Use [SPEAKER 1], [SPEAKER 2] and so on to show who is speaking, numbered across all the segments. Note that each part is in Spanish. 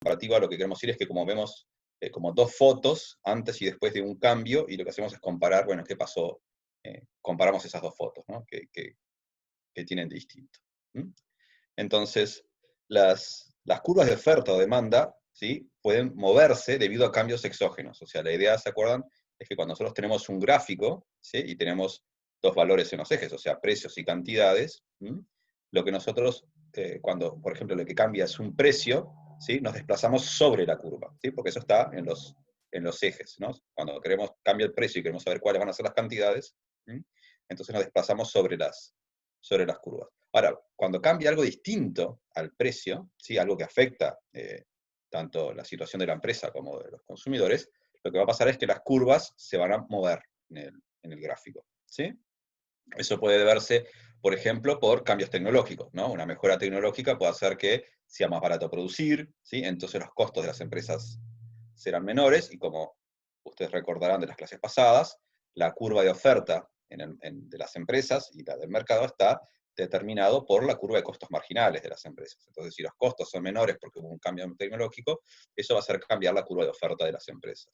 [SPEAKER 1] comparativa lo que queremos decir es que como vemos como dos fotos antes y después de un cambio, y lo que hacemos es comparar, bueno, qué pasó, comparamos esas dos fotos, ¿no? Que tienen de distinto. ¿Mm? Entonces, las curvas de oferta o demanda, ¿sí?, pueden moverse debido a cambios exógenos. O sea, la idea, ¿se acuerdan?, es que cuando nosotros tenemos un gráfico, ¿sí?, y tenemos dos valores en los ejes, o sea, precios y cantidades, lo que nosotros, cuando, por ejemplo, lo que cambia es un precio, ¿sí?, nos desplazamos sobre la curva, ¿sí?, porque eso está en los ejes, ¿no? Cuando queremos cambiar el precio y queremos saber cuáles van a ser las cantidades, entonces nos desplazamos sobre las curvas. Ahora, cuando cambia algo distinto al precio, ¿sí?, algo que afecta tanto la situación de la empresa como de los consumidores, lo que va a pasar es que las curvas se van a mover en el gráfico, ¿sí? Eso puede deberse, por ejemplo, por cambios tecnológicos, ¿no? Una mejora tecnológica puede hacer que sea más barato producir, ¿sí? Entonces los costos de las empresas serán menores, y como ustedes recordarán de las clases pasadas, la curva de oferta de las empresas y la del mercado está determinado por la curva de costos marginales de las empresas. Entonces, si los costos son menores porque hubo un cambio tecnológico, eso va a hacer cambiar la curva de oferta de las empresas.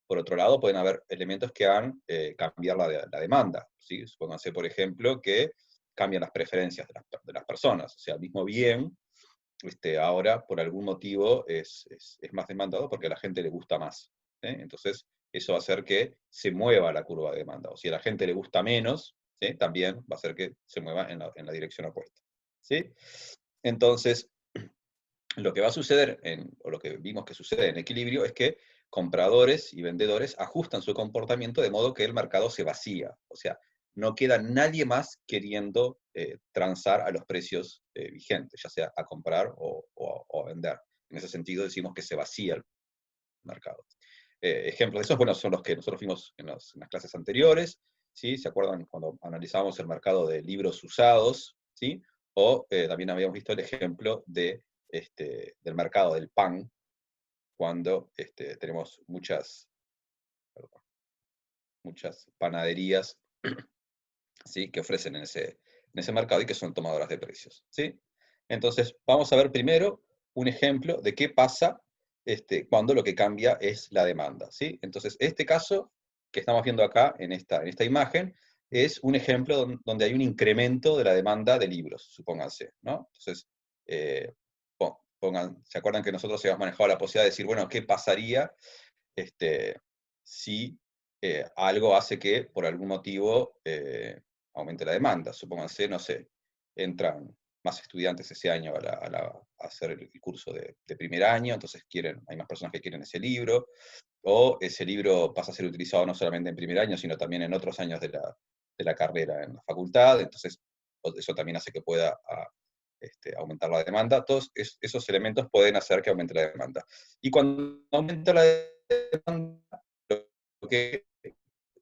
[SPEAKER 1] Por otro lado, pueden haber elementos que hagan cambiar la demanda, ¿sí? Supónganse, por ejemplo, que cambian las preferencias de las personas. O sea, el mismo bien, ahora, por algún motivo, es más demandado porque a la gente le gusta más. Entonces, eso va a hacer que se mueva la curva de demanda. O si a la gente le gusta menos, ¿sí?, también va a hacer que se mueva en la dirección opuesta, ¿sí? Entonces, lo que va a suceder, o lo que vimos que sucede en equilibrio, es que compradores y vendedores ajustan su comportamiento de modo que el mercado se vacía. O sea, no queda nadie más queriendo transar a los precios vigentes, ya sea a comprar o a vender. En ese sentido decimos que se vacía el mercado. Ejemplos de esos, bueno, son los que nosotros vimos en las clases anteriores, ¿sí? ¿Se acuerdan cuando analizábamos el mercado de libros usados? ¿Sí? O también habíamos visto el ejemplo del mercado del pan, cuando tenemos muchas panaderías, ¿sí?, que ofrecen en ese mercado y que son tomadoras de precios, ¿sí? Entonces, vamos a ver primero un ejemplo de qué pasa cuando lo que cambia es la demanda, ¿sí? Entonces, este caso que estamos viendo acá en esta imagen es un ejemplo donde hay un incremento de la demanda de libros, supónganse, ¿no? Entonces, ¿se acuerdan que nosotros habíamos manejado la posibilidad de decir, bueno, qué pasaría si algo hace que, por algún motivo, aumente la demanda? Supónganse, no sé, entran más estudiantes ese año a hacer el curso de primer año, entonces hay más personas que quieren ese libro, o ese libro pasa a ser utilizado no solamente en primer año, sino también en otros años de la carrera en la facultad, entonces eso también hace que pueda aumentar la demanda. Todos esos elementos pueden hacer que aumente la demanda. Y cuando aumenta la demanda, lo que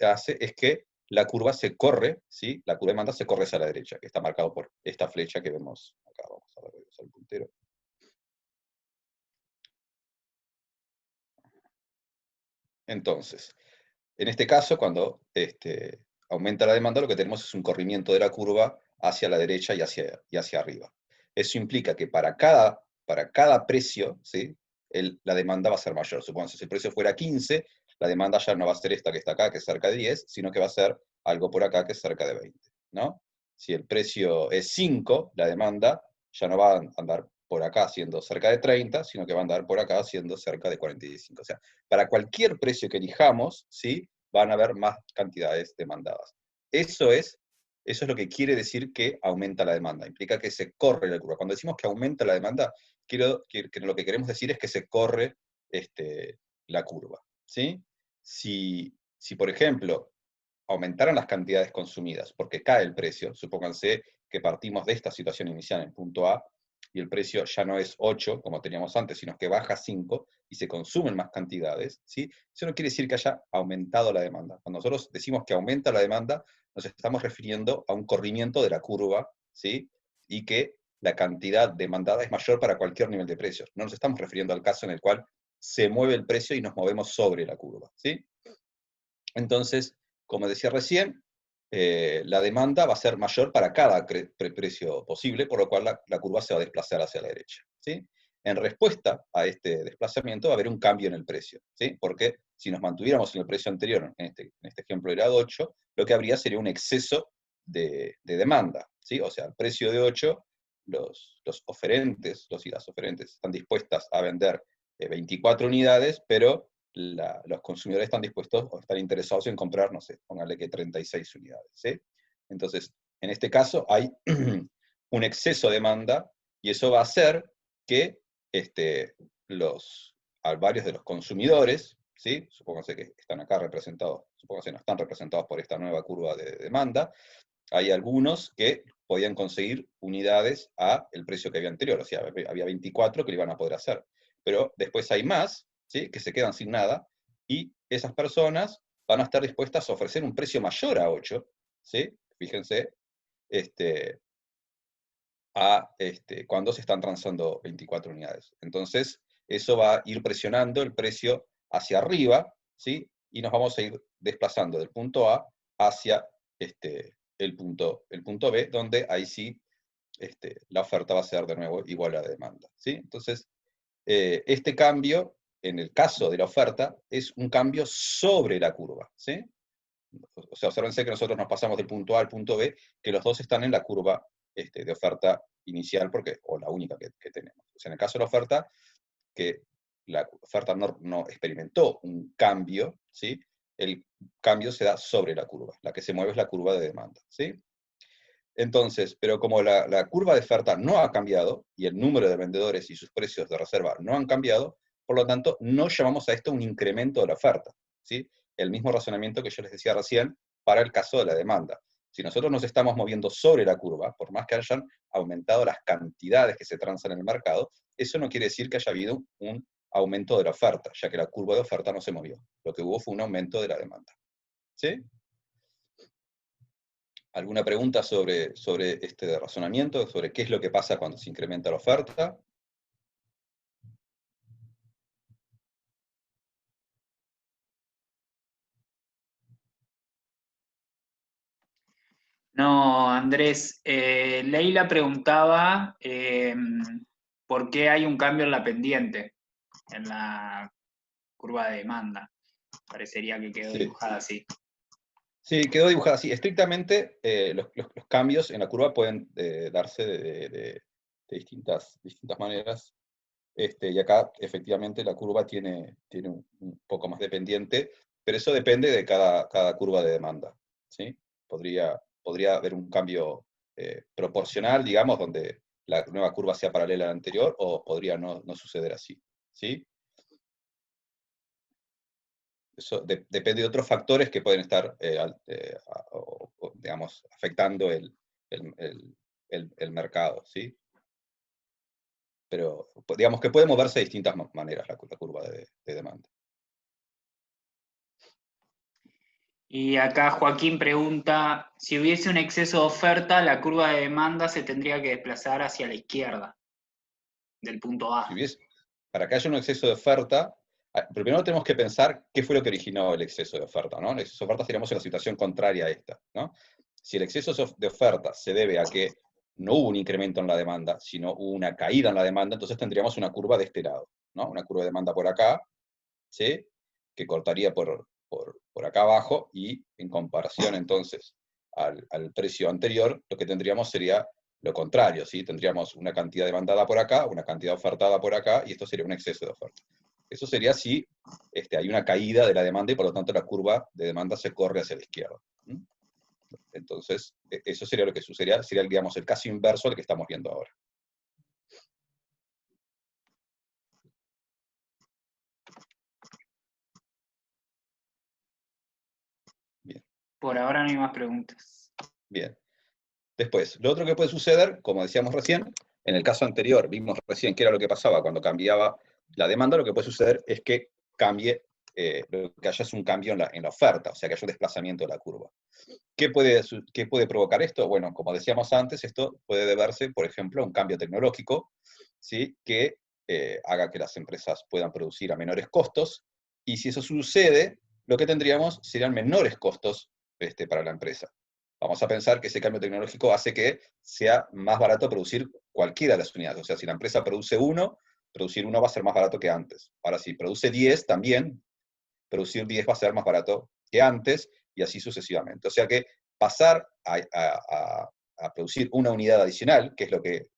[SPEAKER 1] hace es que la curva se corre, ¿sí? La curva de demanda se corre hacia la derecha, que está marcado por esta flecha que vemos acá. Vamos a ver, voy a usar el puntero. Entonces, en este caso, cuando aumenta la demanda, lo que tenemos es un corrimiento de la curva hacia la derecha y hacia arriba. Eso implica que para cada precio, ¿sí?, la demanda va a ser mayor. Supongamos que si el precio fuera 15, la demanda ya no va a ser esta que está acá, que es cerca de 10, sino que va a ser algo por acá, que es cerca de 20, ¿no? Si el precio es 5, la demanda ya no va a andar por acá siendo cerca de 30, sino que va a andar por acá siendo cerca de 45. O sea, para cualquier precio que elijamos, ¿sí?, van a haber más cantidades demandadas. Eso es lo que quiere decir que aumenta la demanda. Implica que se corre la curva. Cuando decimos que aumenta la demanda, que lo que queremos decir es que se corre la curva, ¿sí? Si, por ejemplo, aumentaran las cantidades consumidas porque cae el precio, supónganse que partimos de esta situación inicial en punto A, y el precio ya no es 8, como teníamos antes, sino que baja 5, y se consumen más cantidades, ¿sí? Eso no quiere decir que haya aumentado la demanda. Cuando nosotros decimos que aumenta la demanda, nos estamos refiriendo a un corrimiento de la curva, ¿sí?, y que la cantidad demandada es mayor para cualquier nivel de precios. No nos estamos refiriendo al caso en el cual se mueve el precio y nos movemos sobre la curva, ¿sí? Entonces, como decía recién, la demanda va a ser mayor para cada precio posible, por lo cual la curva se va a desplazar hacia la derecha, ¿sí? en respuesta a este desplazamiento va a haber un cambio en el precio, ¿sí? Porque si nos mantuviéramos en el precio anterior, en este ejemplo era de 8, lo que habría sería un exceso de demanda, ¿sí? O sea, el precio de 8, los oferentes, y las oferentes están dispuestas a vender 24 unidades, pero los consumidores están dispuestos o están interesados en comprar, no sé, póngale que 36 unidades, ¿sí? Entonces, en este caso hay un exceso de demanda, y eso va a hacer que varios de los consumidores, ¿sí? Supónganse que están acá representados, supónganse que no están representados por esta nueva curva de demanda, hay algunos que podían conseguir unidades a el precio que había anterior, o sea, había 24 que lo iban a poder hacer. Pero después hay más, ¿sí? Que se quedan sin nada, y esas personas van a estar dispuestas a ofrecer un precio mayor a 8, ¿sí? Fíjense, cuando se están transando 24 unidades. Entonces, eso va a ir presionando el precio hacia arriba, ¿sí? Y nos vamos a ir desplazando del punto A hacia el punto B, donde ahí sí la oferta va a ser de nuevo igual a la demanda, ¿sí? Entonces, este cambio, en el caso de la oferta, es un cambio sobre la curva, ¿sí? O sea, observense que nosotros nos pasamos del punto A al punto B, que los dos están en la curva de oferta inicial, o la única que tenemos. O sea, en el caso de la oferta, que la oferta no experimentó un cambio, ¿sí? El cambio se da sobre la curva. La que se mueve es la curva de demanda, ¿sí? Entonces, pero como la curva de oferta no ha cambiado, y el número de vendedores y sus precios de reserva no han cambiado, por lo tanto, no llamamos a esto un incremento de la oferta, ¿sí? El mismo razonamiento que yo les decía recién para el caso de la demanda. Si nosotros nos estamos moviendo sobre la curva, por más que hayan aumentado las cantidades que se transan en el mercado, eso no quiere decir que haya habido un aumento de la oferta, ya que la curva de oferta no se movió. Lo que hubo fue un aumento de la demanda, ¿sí? ¿Alguna pregunta sobre este razonamiento, sobre qué es lo que pasa cuando se incrementa la oferta?
[SPEAKER 2] No, Andrés, Leila preguntaba por qué hay un cambio en la pendiente, en la curva de demanda. Parecería que quedó
[SPEAKER 1] Sí,
[SPEAKER 2] dibujada así.
[SPEAKER 1] sí, quedó dibujada así. Estrictamente, los cambios en la curva pueden darse de distintas maneras. Y acá, efectivamente, la curva tiene un poco más de pendiente, pero eso depende de cada curva de demanda, ¿sí? Podría haber un cambio proporcional, digamos, donde la nueva curva sea paralela a la anterior, o podría no suceder así, ¿sí? Eso depende de otros factores que pueden estar, digamos, afectando el mercado, ¿sí? Pero digamos que puede moverse de distintas maneras la curva de demanda.
[SPEAKER 2] Y acá Joaquín pregunta, si hubiese un exceso de oferta, la curva de demanda se tendría que desplazar hacia la izquierda del punto A.
[SPEAKER 1] Para que haya un exceso de oferta, primero tenemos que pensar qué fue lo que originó el exceso de oferta, ¿no? El exceso de oferta estaríamos en la situación contraria a esta, ¿no? Si el exceso de oferta se debe a que no hubo un incremento en la demanda, sino hubo una caída en la demanda, entonces tendríamos una curva de este lado, ¿no? Una curva de demanda por acá, ¿sí? Que cortaría por acá abajo, y en comparación entonces al precio anterior, lo que tendríamos sería lo contrario, ¿sí? Tendríamos una cantidad demandada por acá, una cantidad ofertada por acá, y esto sería un exceso de oferta. Eso sería si hay una caída de la demanda, y por lo tanto la curva de demanda se corre hacia la izquierda. Entonces, eso sería lo que sucedería, sería, digamos, el caso inverso al que estamos viendo ahora. Bien.
[SPEAKER 2] Por ahora no hay más preguntas.
[SPEAKER 1] Bien. Después, lo otro que puede suceder, como decíamos recién, en el caso anterior, vimos recién qué era lo que pasaba cuando cambiaba la demanda. Lo que puede suceder es que cambie, que haya un cambio en la oferta, o sea, que haya un desplazamiento de la curva. ¿Qué puede provocar esto? Bueno, como decíamos antes, esto puede deberse, por ejemplo, a un cambio tecnológico, ¿sí? Que haga que las empresas puedan producir a menores costos, y si eso sucede, lo que tendríamos serían menores costos para la empresa. Vamos a pensar que ese cambio tecnológico hace que sea más barato producir cualquiera de las unidades. O sea, si la empresa produce 1, producir 1 va a ser más barato que antes. Ahora, si produce 10 también, producir 10 va a ser más barato que antes, y así sucesivamente. O sea que pasar a producir una unidad adicional, que es lo que,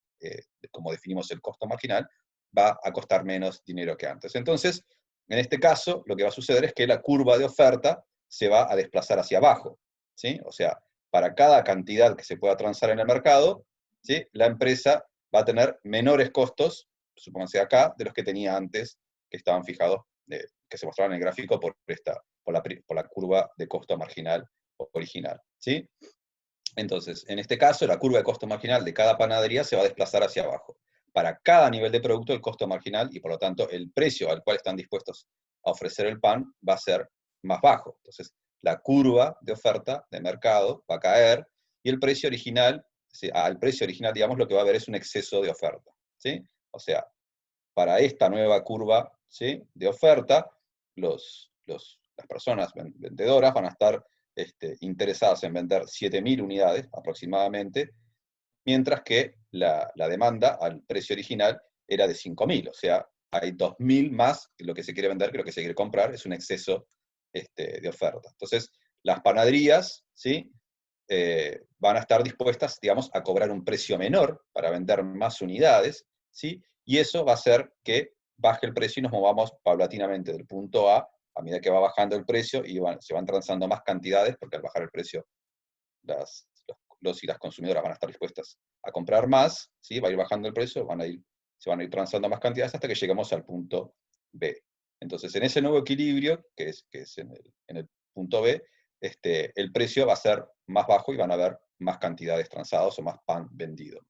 [SPEAKER 1] como definimos el costo marginal, va a costar menos dinero que antes. Entonces, en este caso, lo que va a suceder es que la curva de oferta se va a desplazar hacia abajo, ¿sí? O sea, para cada cantidad que se pueda transar en el mercado, ¿sí? La empresa va a tener menores costos, supónganse acá, de los que tenía antes, que estaban fijados, que se mostraban en el gráfico por la curva de costo marginal original, ¿sí? Entonces, en este caso, la curva de costo marginal de cada panadería se va a desplazar hacia abajo. Para cada nivel de producto, el costo marginal y, por lo tanto, el precio al cual están dispuestos a ofrecer el pan va a ser más bajo. Entonces, la curva de oferta de mercado va a caer y el precio original, al precio original, digamos, lo que va a haber es un exceso de oferta, ¿sí? O sea, para esta nueva curva, ¿sí?, de oferta, las personas vendedoras van a estar interesadas en vender 7.000 unidades aproximadamente, mientras que la demanda al precio original era de 5.000, o sea, hay 2.000 más que lo que se quiere vender que lo que se quiere comprar, es un exceso de oferta. Entonces, las panaderías, ¿sí?, van a estar dispuestas, digamos, a cobrar un precio menor para vender más unidades, ¿sí? Y eso va a hacer que baje el precio y nos movamos paulatinamente del punto A medida que va bajando el precio y se van transando más cantidades, porque al bajar el precio los y las consumidoras van a estar dispuestas a comprar más, ¿sí? Va a ir bajando el precio, se van a ir transando más cantidades hasta que lleguemos al punto B. Entonces, en ese nuevo equilibrio, que es en el punto B, el precio va a ser más bajo y van a haber más cantidades transadas o más pan vendido.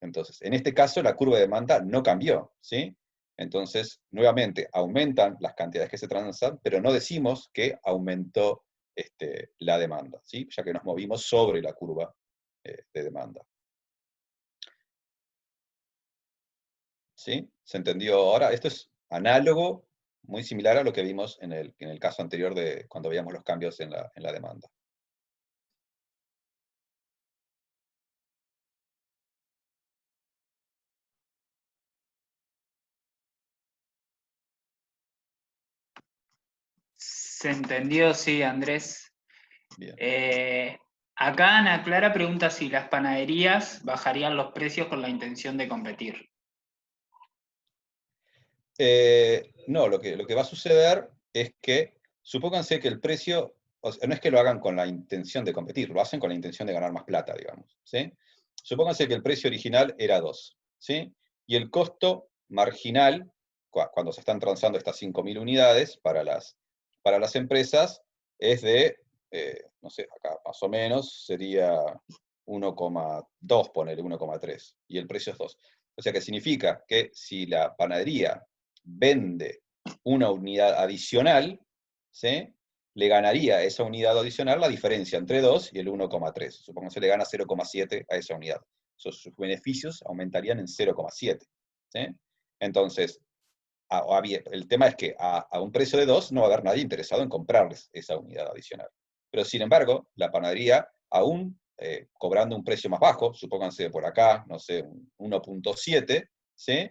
[SPEAKER 1] Entonces, en este caso, la curva de demanda no cambió, ¿sí? Entonces, nuevamente, aumentan las cantidades que se transan, pero no decimos que aumentó la demanda, ¿sí? Ya que nos movimos sobre la curva de demanda. ¿Sí? ¿Se entendió ahora? Esto es análogo, muy similar a lo que vimos en el caso anterior de cuando veíamos los cambios en la demanda.
[SPEAKER 2] Se entendió, sí, Andrés.
[SPEAKER 1] Bien.
[SPEAKER 2] Acá Ana Clara pregunta si las panaderías bajarían los precios con la intención de competir.
[SPEAKER 1] No, lo que va a suceder es que, supónganse que el precio, o sea, no es que lo hagan con la intención de competir, lo hacen con la intención de ganar más plata, digamos, ¿sí? Supónganse que el precio original era 2, ¿sí? Y el costo marginal, cuando se están transando estas 5.000 unidades para las empresas, es de, no sé, acá más o menos sería 1,2, ponele 1,3, y el precio es 2. O sea que significa que si la panadería vende una unidad adicional, ¿sí?, le ganaría a esa unidad adicional la diferencia entre 2 y el 1,3. Supongamos que le gana 0,7 a esa unidad. Sus beneficios aumentarían en 0,7. ¿Sí? Entonces, el tema es que a un precio de 2 no va a haber nadie interesado en comprarles esa unidad adicional. Pero sin embargo, la panadería, aún cobrando un precio más bajo, supónganse por acá, no sé, 1,7, ¿sí?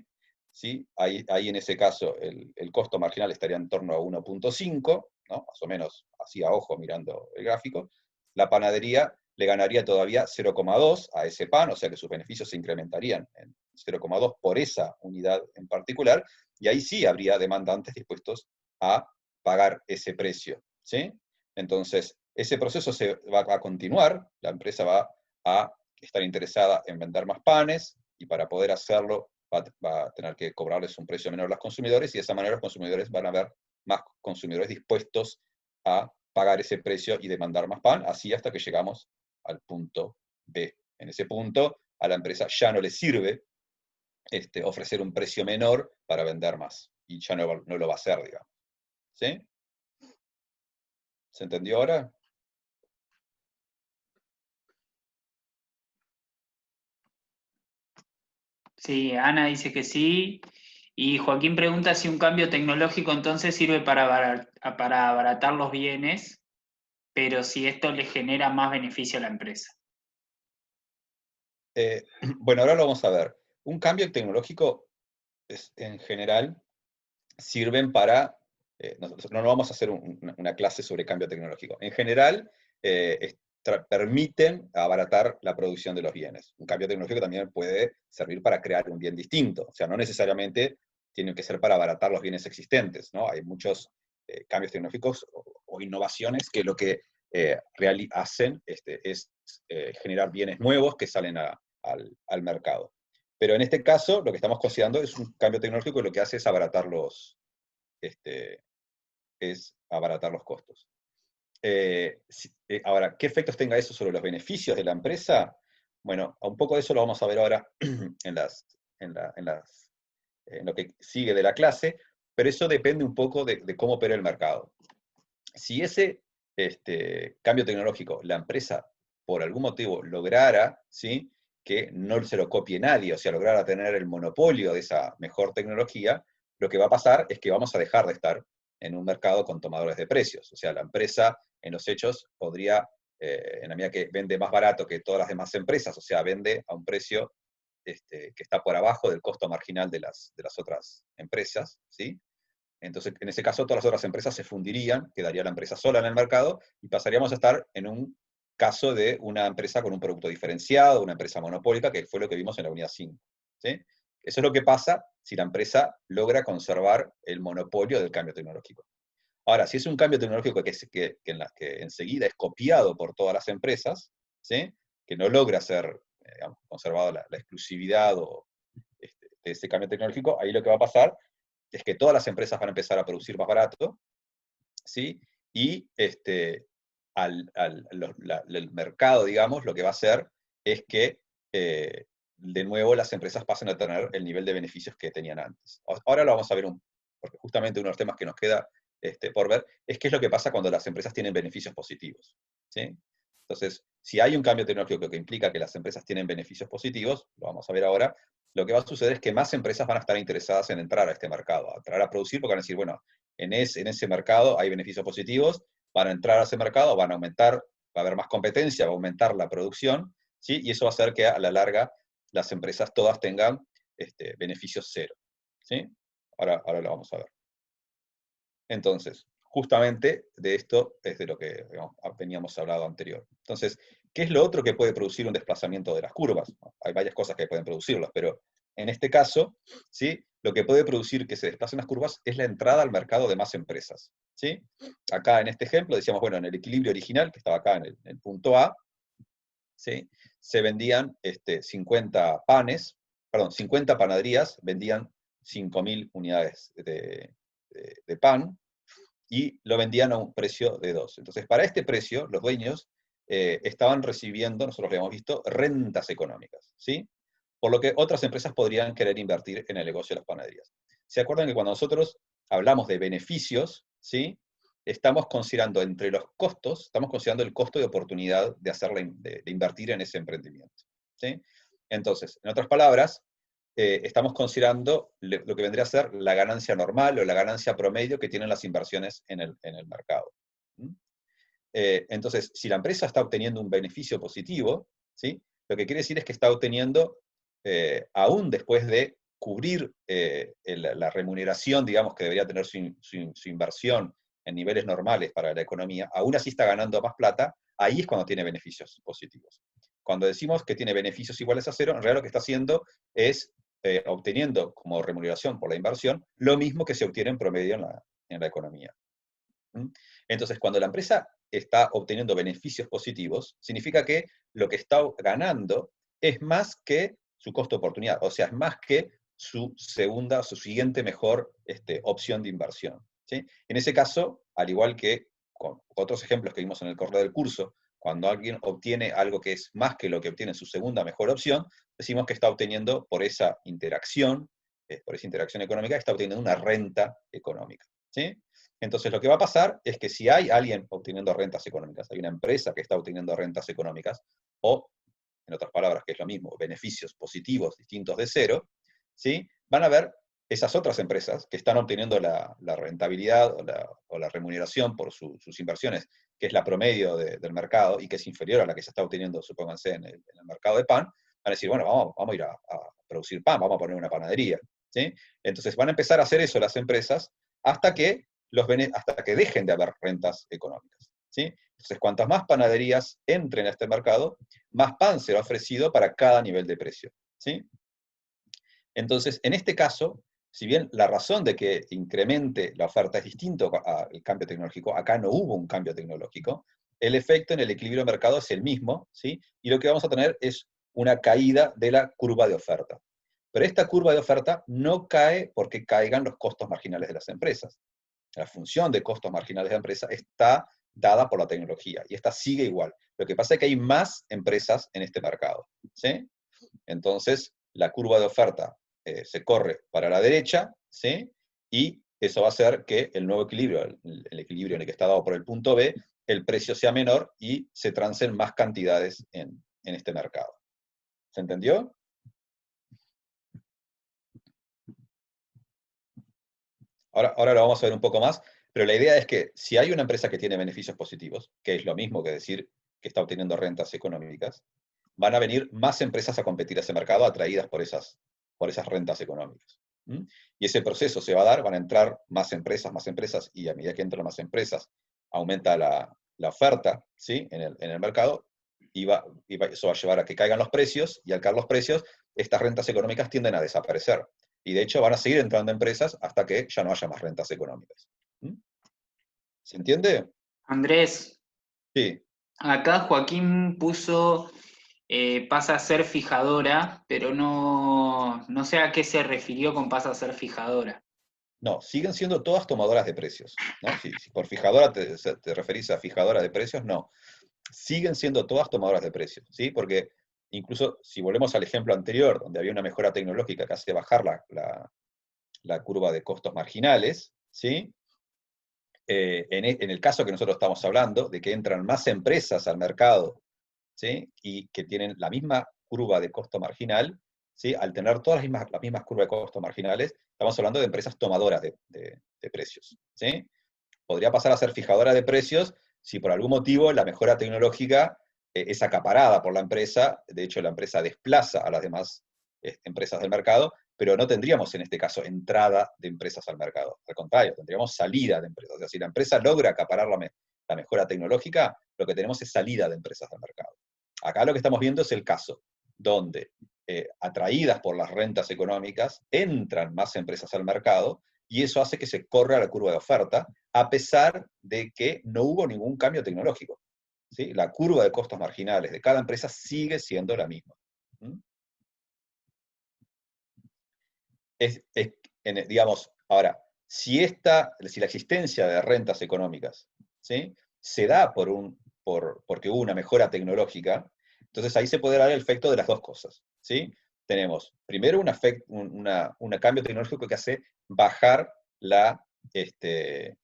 [SPEAKER 1] ¿Sí? Ahí en ese caso el costo marginal estaría en torno a 1,5, ¿no? Más o menos así a ojo mirando el gráfico. La panadería le ganaría todavía 0,2 a ese pan, o sea que sus beneficios se incrementarían en 0,2 por esa unidad en particular, y ahí sí habría demandantes dispuestos a pagar ese precio, ¿sí? Entonces, ese proceso se va a continuar, la empresa va a estar interesada en vender más panes, y para poder hacerlo va a tener que cobrarles un precio menor a los consumidores, y de esa manera los consumidores van a ver más consumidores dispuestos a pagar ese precio y demandar más pan, así hasta que llegamos al punto B. En ese punto, a la empresa ya no le sirve ofrecer un precio menor para vender más, y ya no lo va a hacer, digamos. ¿Sí? ¿Se entendió ahora?
[SPEAKER 2] Sí, Ana dice que sí. Y Joaquín pregunta si un cambio tecnológico entonces sirve para abaratar los bienes, pero si esto le genera más beneficio a la empresa.
[SPEAKER 1] Bueno, ahora lo vamos a ver. Un cambio tecnológico en general, sirven para, no vamos a hacer una clase sobre cambio tecnológico. En general, permiten abaratar la producción de los bienes. Un cambio tecnológico también puede servir para crear un bien distinto. O sea, no necesariamente tienen que ser para abaratar los bienes existentes, ¿no? Hay muchos cambios tecnológicos o innovaciones que lo que hacen es generar bienes nuevos que salen al mercado. Pero en este caso, lo que estamos considerando es un cambio tecnológico que lo que hace es abaratar los costos. Ahora, ¿qué efectos tenga eso sobre los beneficios de la empresa? Bueno, un poco de eso lo vamos a ver ahora en lo que sigue de la clase, pero eso depende un poco de cómo opera el mercado. Si ese cambio tecnológico, la empresa, por algún motivo, lograra, ¿sí?, que no se lo copie nadie, o sea, lograra tener el monopolio de esa mejor tecnología, lo que va a pasar es que vamos a dejar de estar en un mercado con tomadores de precios. O sea, la empresa, en los hechos, podría, en la medida que vende más barato que todas las demás empresas, o sea, vende a un precio que está por abajo del costo marginal de las otras empresas, ¿sí? Entonces, en ese caso, todas las otras empresas se fundirían, quedaría la empresa sola en el mercado, y pasaríamos a estar en un caso de una empresa con un producto diferenciado, una empresa monopólica, que fue lo que vimos en la unidad 5. ¿Sí? Eso es lo que pasa si la empresa logra conservar el monopolio del cambio tecnológico. Ahora, si es un cambio tecnológico que enseguida es copiado por todas las empresas, ¿sí?, que no logra ser conservado la exclusividad de ese cambio tecnológico, ahí lo que va a pasar es que todas las empresas van a empezar a producir más barato, ¿sí? Y el mercado, digamos, lo que va a hacer es que, de nuevo, las empresas pasen a tener el nivel de beneficios que tenían antes. Ahora lo vamos a ver, porque justamente uno de los temas que nos queda por ver es qué es lo que pasa cuando las empresas tienen beneficios positivos, ¿sí? Entonces, si hay un cambio tecnológico que implica que las empresas tienen beneficios positivos, lo vamos a ver ahora, lo que va a suceder es que más empresas van a estar interesadas en entrar a este mercado, a entrar a producir, porque van a decir, bueno, en ese mercado hay beneficios positivos, van a entrar a ese mercado, van a aumentar, va a haber más competencia, va a aumentar la producción, ¿sí? Y eso va a hacer que a la larga las empresas todas tengan beneficios cero, ¿sí? Ahora lo vamos a ver. Entonces, justamente de esto es de lo que, digamos, veníamos hablando anterior. Entonces, ¿qué es lo otro que puede producir un desplazamiento de las curvas? Hay varias cosas que pueden producirlas, pero en este caso, ¿sí?, lo que puede producir que se desplacen las curvas es la entrada al mercado de más empresas, ¿sí? Acá en este ejemplo decíamos, bueno, en el equilibrio original, que estaba acá en el punto A, ¿sí?, se vendían 50 panaderías vendían 5.000 unidades de pan, y lo vendían a un precio de 2. Entonces, para este precio, los dueños estaban recibiendo, nosotros lo hemos visto, rentas económicas, ¿sí? Por lo que otras empresas podrían querer invertir en el negocio de las panaderías. ¿Se acuerdan que cuando nosotros hablamos de beneficios, ¿sí?, estamos considerando entre los costos, estamos considerando el costo de oportunidad de invertir en ese emprendimiento, ¿sí? Entonces, en otras palabras, estamos considerando lo que vendría a ser la ganancia normal o la ganancia promedio que tienen las inversiones en el mercado. Entonces, si la empresa está obteniendo un beneficio positivo, ¿sí?, lo que quiere decir es que está obteniendo, aún después de cubrir la remuneración, digamos, que debería tener su inversión en niveles normales para la economía, aún así está ganando más plata, ahí es cuando tiene beneficios positivos. Cuando decimos que tiene beneficios iguales a cero, en realidad lo que está haciendo es obteniendo como remuneración por la inversión lo mismo que se obtiene en promedio en la economía. Entonces, cuando la empresa está obteniendo beneficios positivos, significa que lo que está ganando es más que su costo de oportunidad, o sea, es más que su siguiente mejor opción de inversión, ¿sí? En ese caso, al igual que con otros ejemplos que vimos en el correo del curso, cuando alguien obtiene algo que es más que lo que obtiene su segunda mejor opción, decimos que está obteniendo por esa interacción económica, está obteniendo una renta económica, ¿sí? Entonces, lo que va a pasar es que si hay alguien obteniendo rentas económicas, hay una empresa que está obteniendo rentas económicas, o, en otras palabras, que es lo mismo, beneficios positivos distintos de cero, ¿sí?, van a ver esas otras empresas que están obteniendo la rentabilidad o la remuneración por sus inversiones, que es la promedio del mercado y que es inferior a la que se está obteniendo, supónganse, en el mercado de pan, van a decir, bueno, vamos a ir a producir pan, vamos a poner una panadería. ¿sí? Entonces van a empezar a hacer eso las empresas hasta que, hasta que dejen de haber rentas económicas, ¿sí? Entonces, cuantas más panaderías entren a este mercado, más pan será ofrecido para cada nivel de precio, ¿sí? Entonces, en este caso, si bien la razón de que incremente la oferta es distinto al cambio tecnológico, acá no hubo un cambio tecnológico, el efecto en el equilibrio de mercado es el mismo, ¿sí? Y lo que vamos a tener es una caída de la curva de oferta. Pero esta curva de oferta no cae porque caigan los costos marginales de las empresas. La función de costos marginales de la empresa está dada por la tecnología, y esta sigue igual. Lo que pasa es que hay más empresas en este mercado, ¿sí? Entonces, la curva de oferta se corre para la derecha, ¿sí? Y eso va a hacer que el nuevo equilibrio, el equilibrio en el que está dado por el punto B, el precio sea menor y se transeen más cantidades en este mercado. ¿Se entendió? Ahora lo vamos a ver un poco más, pero la idea es que si hay una empresa que tiene beneficios positivos, que es lo mismo que decir que está obteniendo rentas económicas, van a venir más empresas a competir a ese mercado atraídas por esas rentas económicas. ¿Mm? Y ese proceso se va a dar, van a entrar más empresas, y a medida que entran más empresas, aumenta la oferta, ¿sí? en el mercado, eso va a llevar a que caigan los precios, y al caer los precios, estas rentas económicas tienden a desaparecer. Y de hecho van a seguir entrando empresas hasta que ya no haya más rentas económicas. ¿Mm? ¿Se entiende?
[SPEAKER 2] Andrés,
[SPEAKER 1] Sí.
[SPEAKER 2] acá Joaquín puso pasa a ser fijadora, pero no sé a qué se refirió con pasa a ser fijadora.
[SPEAKER 1] No, siguen siendo todas tomadoras de precios, ¿no? Si por fijadora te referís a fijadora de precios, no. Siguen siendo todas tomadoras de precios, ¿sí? Porque incluso si volvemos al ejemplo anterior, donde había una mejora tecnológica que hace bajar la curva de costos marginales, ¿sí? En el caso que nosotros estamos hablando, de que entran más empresas al mercado, ¿sí? Y que tienen la misma curva de costo marginal, ¿sí? Al tener todas las mismas curvas de costo marginales, estamos hablando de empresas tomadoras de precios, ¿sí? Podría pasar a ser fijadora de precios si por algún motivo la mejora tecnológica es acaparada por la empresa, de hecho la empresa desplaza a las demás empresas del mercado, pero no tendríamos en este caso entrada de empresas al mercado. Al contrario, tendríamos salida de empresas. O sea, si la empresa logra acaparar la mejora tecnológica, lo que tenemos es salida de empresas al mercado. Acá lo que estamos viendo es el caso donde, atraídas por las rentas económicas, entran más empresas al mercado, y eso hace que se corra la curva de oferta, a pesar de que no hubo ningún cambio tecnológico, ¿sí? La curva de costos marginales de cada empresa sigue siendo la misma. ¿Mm? Digamos, ahora, si la existencia de rentas económicas, ¿sí? Se da porque hubo una mejora tecnológica, entonces ahí se puede dar el efecto de las dos cosas, ¿sí? Tenemos primero un cambio tecnológico que hace bajar este,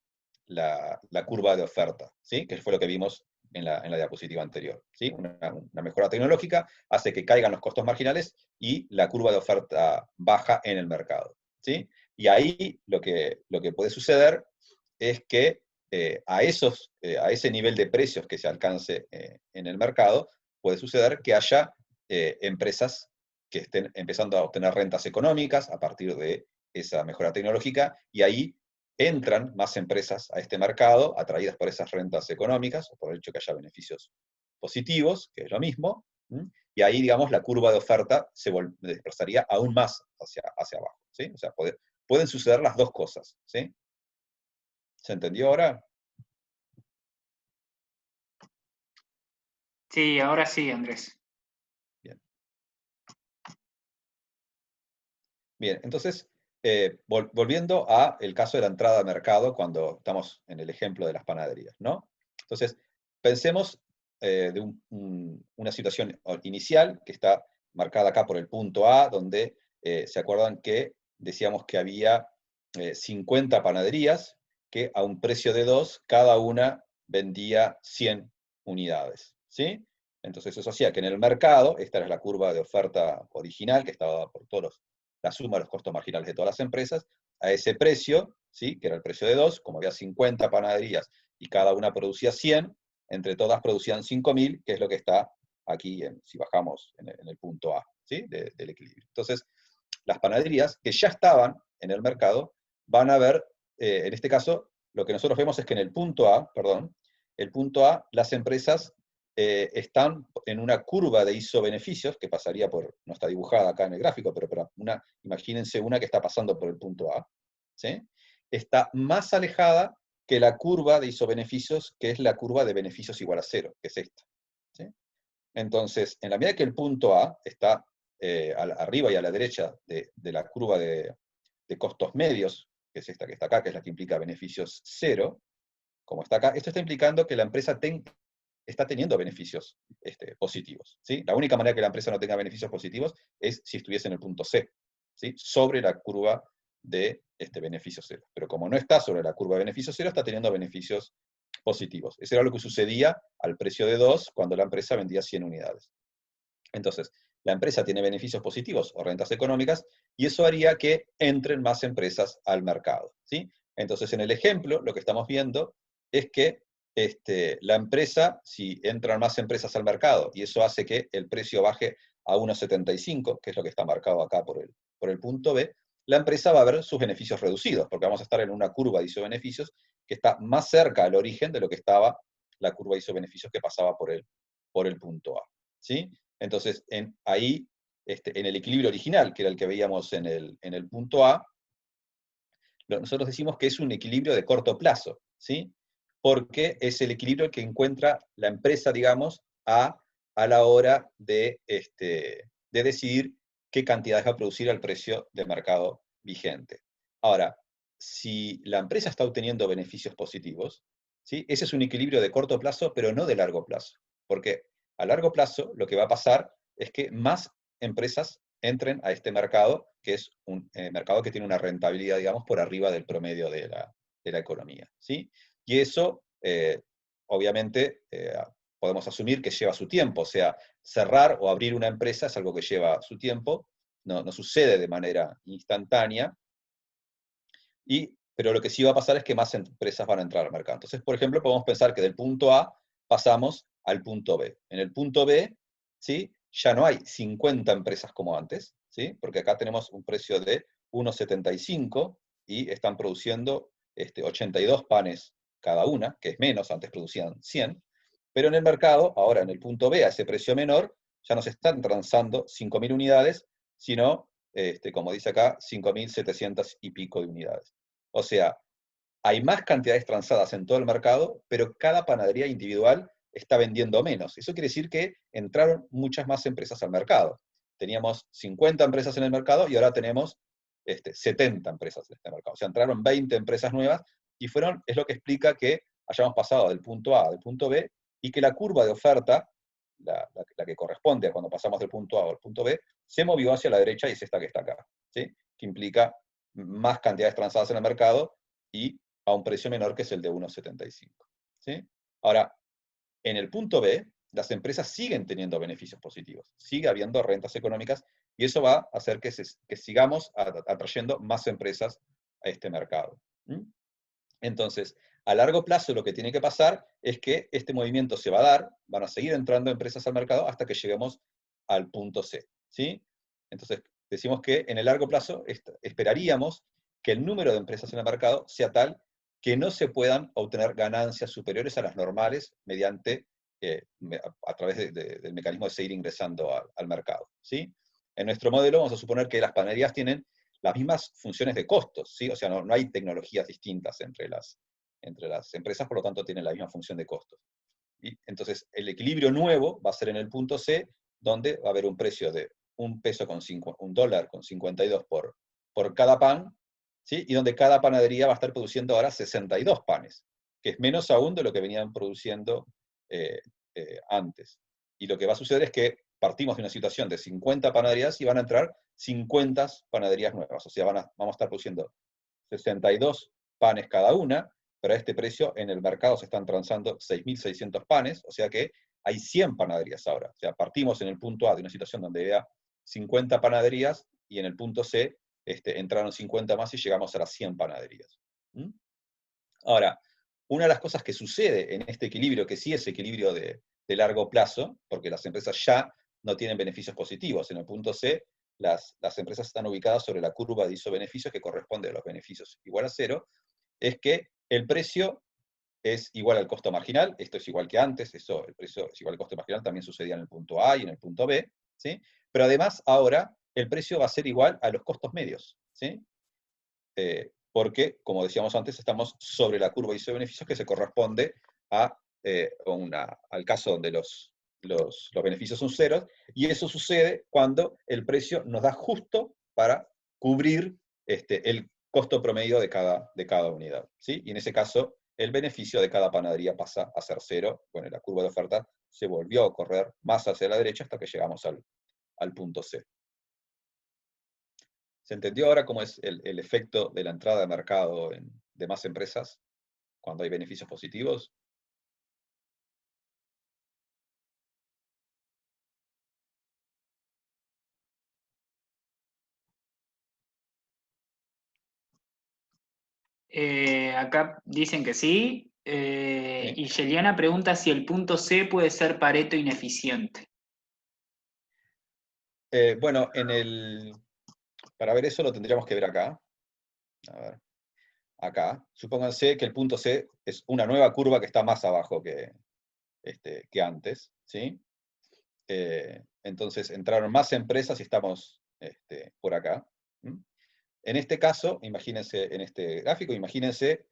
[SPEAKER 1] la curva de oferta, ¿sí? Que fue lo que vimos en la diapositiva anterior, ¿sí? Una mejora tecnológica hace que caigan los costos marginales y la curva de oferta baja en el mercado, ¿sí? Y ahí lo que puede suceder es que a ese nivel de precios que se alcance en el mercado, puede suceder que haya empresas que estén empezando a obtener rentas económicas a partir de esa mejora tecnológica, y ahí entran más empresas a este mercado atraídas por esas rentas económicas, o por el hecho que haya beneficios positivos, que es lo mismo, ¿m? Y ahí, digamos, la curva de oferta se desplazaría aún más hacia abajo, ¿sí? O sea, pueden suceder las dos cosas, ¿sí? ¿Se entendió ahora?
[SPEAKER 2] Sí, ahora sí, Andrés.
[SPEAKER 1] Bien. Bien, entonces, volviendo a el caso de la entrada al mercado, cuando estamos en el ejemplo de las panaderías, ¿no? Entonces, pensemos de una situación inicial que está marcada acá por el punto A, donde se acuerdan que decíamos que había 50 panaderías que a un precio de 2, cada una vendía 100 unidades, ¿sí? Entonces eso hacía que en el mercado, esta era la curva de oferta original, que estaba por la suma de los costos marginales de todas las empresas, a ese precio, ¿sí? Que era el precio de 2, como había 50 panaderías y cada una producía 100, entre todas producían 5.000, que es lo que está aquí, si bajamos en el punto A, ¿sí? Del equilibrio. Entonces, las panaderías que ya estaban en el mercado van a ver, en este caso, lo que nosotros vemos es que en el punto A, las empresas están en una curva de isobeneficios, que pasaría por, no está dibujada acá en el gráfico, pero imagínense una que está pasando por el punto A, ¿sí? Está más alejada que la curva de isobeneficios, que es la curva de beneficios igual a cero, que es esta, ¿sí? Entonces, en la medida que el punto A está arriba y a la derecha de la curva de costos medios, que es esta que está acá, que es la que implica beneficios cero, como está acá, esto está implicando que la empresa está teniendo beneficios positivos, ¿sí? La única manera que la empresa no tenga beneficios positivos es si estuviese en el punto C, ¿sí? Sobre la curva de beneficio cero. Pero como no está sobre la curva de beneficio cero, está teniendo beneficios positivos. Eso era lo que sucedía al precio de 2 cuando la empresa vendía 100 unidades. Entonces, la empresa tiene beneficios positivos o rentas económicas, y eso haría que entren más empresas al mercado, ¿sí? Entonces, en el ejemplo, lo que estamos viendo es que la empresa, si entran más empresas al mercado, y eso hace que el precio baje a 1,75, que es lo que está marcado acá por el punto B, la empresa va a ver sus beneficios reducidos, porque vamos a estar en una curva de isobeneficios que está más cerca al origen de lo que estaba la curva de isobeneficios que pasaba por el punto A, ¿sí? Entonces, ahí, en el equilibrio original, que era el que veíamos en el punto A, nosotros decimos que es un equilibrio de corto plazo, ¿sí? Porque es el equilibrio que encuentra la empresa, digamos, a la hora de decidir qué cantidades va a producir al precio de mercado vigente. Ahora, si la empresa está obteniendo beneficios positivos, ¿sí? Ese es un equilibrio de corto plazo, pero no de largo plazo. Porque a largo plazo lo que va a pasar es que más empresas entren a este mercado, que es un mercado que tiene una rentabilidad, digamos, por arriba del promedio de la economía, ¿sí? Y eso, obviamente, podemos asumir que lleva su tiempo, o sea, cerrar o abrir una empresa es algo que lleva su tiempo, no sucede de manera instantánea, pero lo que sí va a pasar es que más empresas van a entrar al mercado. Entonces, por ejemplo, podemos pensar que del punto A pasamos al punto B. En el punto B, ¿sí? Ya no hay 50 empresas como antes, ¿sí? Porque acá tenemos un precio de 1,75 y están produciendo 82 panes cada una, que es menos, antes producían 100, pero en el mercado, ahora en el punto B, a ese precio menor, ya no se están transando 5.000 unidades, sino, como dice acá, 5.700 y pico de unidades. O sea, hay más cantidades transadas en todo el mercado, pero cada panadería individual está vendiendo menos. Eso quiere decir que entraron muchas más empresas al mercado. Teníamos 50 empresas en el mercado y ahora tenemos 70 empresas en este mercado. O sea, entraron 20 empresas nuevas y es lo que explica que hayamos pasado del punto A al punto B y que la curva de oferta, la que corresponde a cuando pasamos del punto A al punto B, se movió hacia la derecha y es esta que está acá, ¿sí? Que implica más cantidades transadas en el mercado y a un precio menor que es el de 1,75. ¿Sí? Ahora, en el punto B, las empresas siguen teniendo beneficios positivos, sigue habiendo rentas económicas, y eso va a hacer que sigamos atrayendo más empresas a este mercado. ¿Mm? Entonces, a largo plazo lo que tiene que pasar es que este movimiento se va a dar, van a seguir entrando empresas al mercado hasta que lleguemos al punto C. ¿Sí? Entonces, decimos que en el largo plazo esperaríamos que el número de empresas en el mercado sea tal que no se puedan obtener ganancias superiores a las normales mediante, a través del mecanismo de seguir ingresando al mercado. ¿Sí? En nuestro modelo vamos a suponer que las panaderías tienen las mismas funciones de costos, ¿sí? O sea, no hay tecnologías distintas entre las empresas, por lo tanto tienen la misma función de costos. Y entonces, el equilibrio nuevo va a ser en el punto C, donde va a haber un precio de $1.52 por cada pan, ¿sí? Y donde cada panadería va a estar produciendo ahora 62 panes, que es menos aún de lo que venían produciendo antes. Y lo que va a suceder es que partimos de una situación de 50 panaderías y van a entrar 50 panaderías nuevas. O sea, vamos a estar produciendo 62 panes cada una, pero a este precio en el mercado se están transando 6.600 panes, o sea que hay 100 panaderías ahora. O sea, partimos en el punto A de una situación donde había 50 panaderías y en el punto C entraron 50 más y llegamos a las 100 panaderías. ¿Mm? Ahora, una de las cosas que sucede en este equilibrio, que sí es equilibrio de largo plazo, porque las empresas ya no tienen beneficios positivos en el punto C, las empresas están ubicadas sobre la curva de ISO-beneficios que corresponde a los beneficios igual a cero, es que el precio es igual al costo marginal, esto es igual que antes, eso, el precio es igual al costo marginal, también sucedía en el punto A y en el punto B, ¿sí? Pero además ahora el precio va a ser igual a los costos medios, ¿sí? Porque, como decíamos antes, estamos sobre la curva de beneficios que se corresponde a, al caso donde los beneficios son ceros, y eso sucede cuando el precio nos da justo para cubrir el costo promedio de cada unidad, ¿sí? Y en ese caso, el beneficio de cada panadería pasa a ser cero. Bueno, la curva de oferta se volvió a correr más hacia la derecha hasta que llegamos al punto C. ¿Se entendió ahora cómo es el efecto de la entrada de mercado de más empresas cuando hay beneficios positivos?
[SPEAKER 2] Acá dicen que sí.
[SPEAKER 1] ¿Sí?
[SPEAKER 2] Y Yeliana pregunta si el punto C puede ser Pareto ineficiente.
[SPEAKER 1] Bueno, para ver eso lo tendríamos que ver acá. A ver, acá. Supónganse que el punto C es una nueva curva que está más abajo que antes, ¿sí? Entonces entraron más empresas y estamos por acá. ¿Mm? En este caso, imagínense, en este gráfico, imagínense,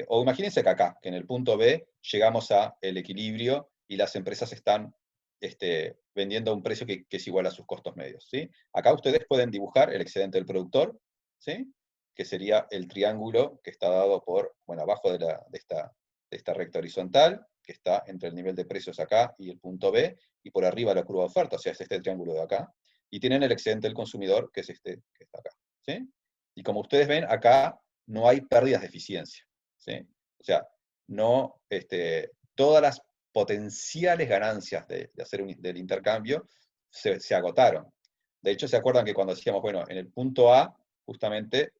[SPEAKER 1] o imagínense que acá, que en el punto B llegamos a el equilibrio y las empresas están vendiendo a un precio que es igual a sus costos medios, ¿sí? Acá ustedes pueden dibujar el excedente del productor, ¿sí? Que sería el triángulo que está dado por, bueno, abajo de esta recta horizontal, que está entre el nivel de precios acá y el punto B, y por arriba la curva de oferta, o sea, es este triángulo de acá, y tienen el excedente del consumidor, que es este que está acá, ¿sí? Y como ustedes ven, acá no hay pérdidas de eficiencia, ¿sí? O sea, no, todas las potenciales ganancias de hacer del intercambio se agotaron. De hecho, ¿se acuerdan que cuando decíamos, bueno, en el punto A, justamente,